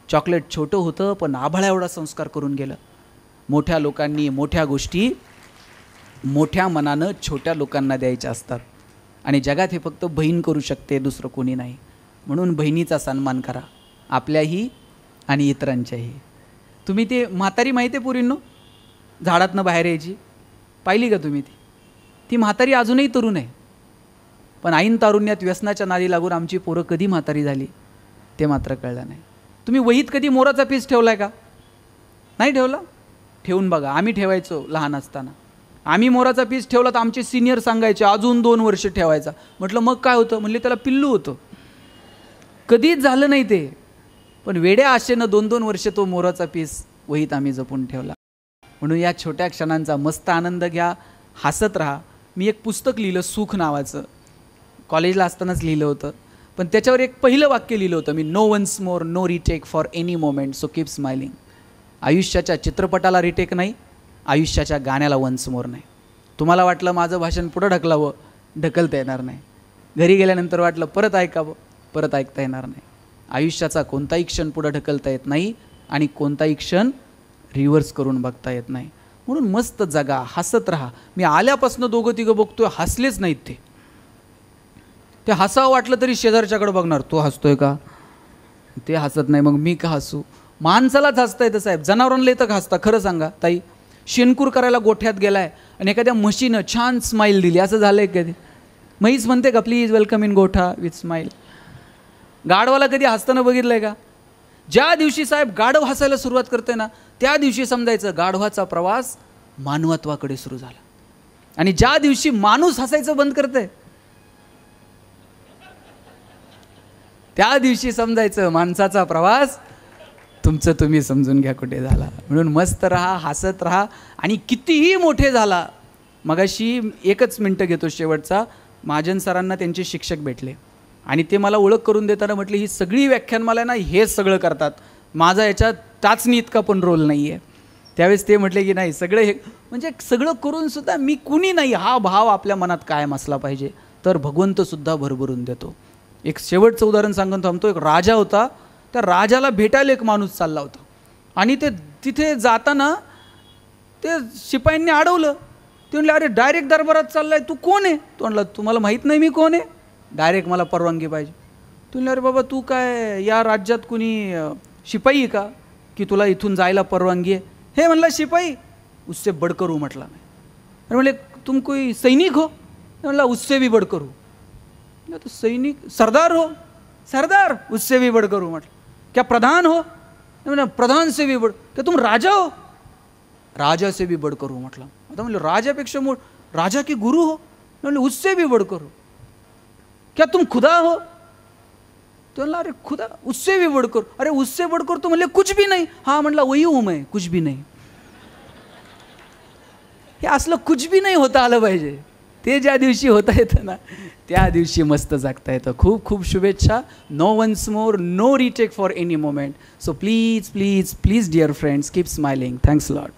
चॉकलेट छोटं होतं पण आभाळा एवढा संस्कार करून गेलं. मोठ्या लोकांनी मोठ्या गोष्टी मोठ्या मनानं छोट्या लोकांना द्यायच्या असतात आणि जगात हे फक्त बहीण करू शकते, दुसरं कोणी नाही. म्हणून बहिणीचा सन्मान करा, आपल्याही आणि इतरांच्याही. तुम्ही ते म्हातारी माहिती आहे पोरींनो झाडातनं बाहेर यायची, पाहिली का तुम्ही? ती म्हातारी अजूनही तरुण आहे, पण ऐन तारुण्यात व्यसनाच्या नादी लागून आमची पोरं कधी म्हातारी झाली ते मात्र कळलं नाही. तुम्ही वहीत कधी मोराचा पीस ठेवला आहे का? नाही ठेवला? ठेवून बघा. आम्ही ठेवायचो लहान असताना. आम्ही मोराचा पीस ठेवला तर आमचे सिनियर सांगायचे अजून 2 वर्ष ठेवायचा. म्हटलं मग काय होतं? म्हणले त्याला पिल्लू होतं. कधीच झालं नाही ते, पण वेड्या आशेनं 2-2 वर्ष तो मोराचा पीस वहीत आम्ही जपून ठेवला. म्हणून या छोट्या क्षणांचा मस्त आनंद घ्या, हसत राहा. मी एक पुस्तक लिहिलं सुख नावाचं, कॉलेजला असतानाच लिहिलं होतं, पण त्याच्यावर एक पहिलं वाक्य लिहिलं होतं मी, no once more no retake for any moment so keep smiling. आयुष्याच्या चित्रपटाला रिटेक नाही, आयुष्याच्या गाण्याला वन्स मोर नाही. तुम्हाला वाटलं माझं भाषण पुढं ढकलावं, ढकलता येणार नाही. घरी गेल्यानंतर वाटलं परत ऐकावं, परत ऐकता येणार नाही. आयुष्याचा कोणताही क्षण पुढं ढकलता येत नाही आणि कोणताही क्षण रिव्हर्स करून बघता येत नाही. म्हणून मस्त जगा, हसत राहा. मी आल्यापासून 2-3 बघतोय हसलेच नाहीत ते हसावं वाटलं तरी शेजारच्याकडे बघणार, तो हसतोय का? ते हसत नाही, मग मी का हसू? माणसालाच हसता येतं साहेब, जनावरांना येतं का हसता? खरं सांगा ताई, शेणकूर करायला गोठ्यात गेलाय आणि एखाद्या म्हशीनं छान स्माईल दिली, असं झालंय कधी? म्हैस म्हणते का प्लीज वेलकम इन गोठा विथ स्माईल? गाढवाला कधी हसताना बघितलंय का? ज्या दिवशी साहेब गाढव हसायला सुरुवात करते ना, त्या दिवशी समजायचं गाढवाचा प्रवास मानवत्वाकडे सुरू झाला. आणि ज्या दिवशी माणूस हसायचं बंद करते त्या दिवशी समजायचं माणसाचा प्रवास तुमचं तुम्ही समजून घ्या कुठे झाला. म्हणून मस्त राहा, हसत राहा. आणि कितीही मोठे झाला, मगाशी 1 मिनटं घेतो शेवटचा, महाजन सरांना त्यांचे शिक्षक भेटले आणि ते मला ओळख करून देताना म्हटले ही सगळी व्याख्यानमाला ना हेच सगळं करतात, माझा याच्यात टाचणी इतका पण रोल नाही आहे. त्यावेळेस ते म्हटले की नाही सगळं हे म्हणजे सगळं करूनसुद्धा मी कुणी नाही, हा भाव आपल्या मनात कायम असला पाहिजे, तर भगवंतसुद्धा भरभरून देतो. एक शेवटचं उदाहरण सांगून थांबतो. एक राजा होता, त्या राजाला भेटायला एक माणूस चालला होता आणि ते तिथे जाताना ते शिपायांनी अडवलं. ते म्हणले अरे डायरेक्ट दरबारात चाललाय, तू कोण आहे? तो म्हणला तुम्हाला माहीत नाही मी कोण आहे, डायरेक्ट मला परवानगी पाहिजे. तू म्हणले अरे बाबा तू काय या राज्यात कुणी शिपाई आहे का की तुला इथून जायला परवानगी आहे? हे म्हणला शिपाई. उससे बडकरू म्हटला नाही. अरे म्हणले तुम कोई सैनिक हो? म्हणला उससे भी बडकरू. तो सैनिक सरदार हो? सरदार. उससे भी बडकरू म्हटलं. क्या प्रधान हो? म्हणलं प्रधान से भी बड. क्या तुम राजा हो? राजा से भी बडकरू म्हटलं. आता म्हणलं राजापेक्षा राजा के गुरु हो? बोले उससे भी बढ़कर हो। क्या तुम खुदा हो? तो म्हणला अरे खुदा उससे भी बढ़कर, अरे उससे बढ़कर तो म्हणले कुछ भी नाही. हा म्हणला वही हूं मैं, कुछ भी नाही. हे असलं कुछ भी नाही होता आलं पाहिजे. ते ज्या दिवशी होता येतं ना त्या दिवशी मस्त जगता येतं. खूप खूप शुभेच्छा. No once more, no retake for any moment. So please please please dear friends, keep smiling. Thanks lot.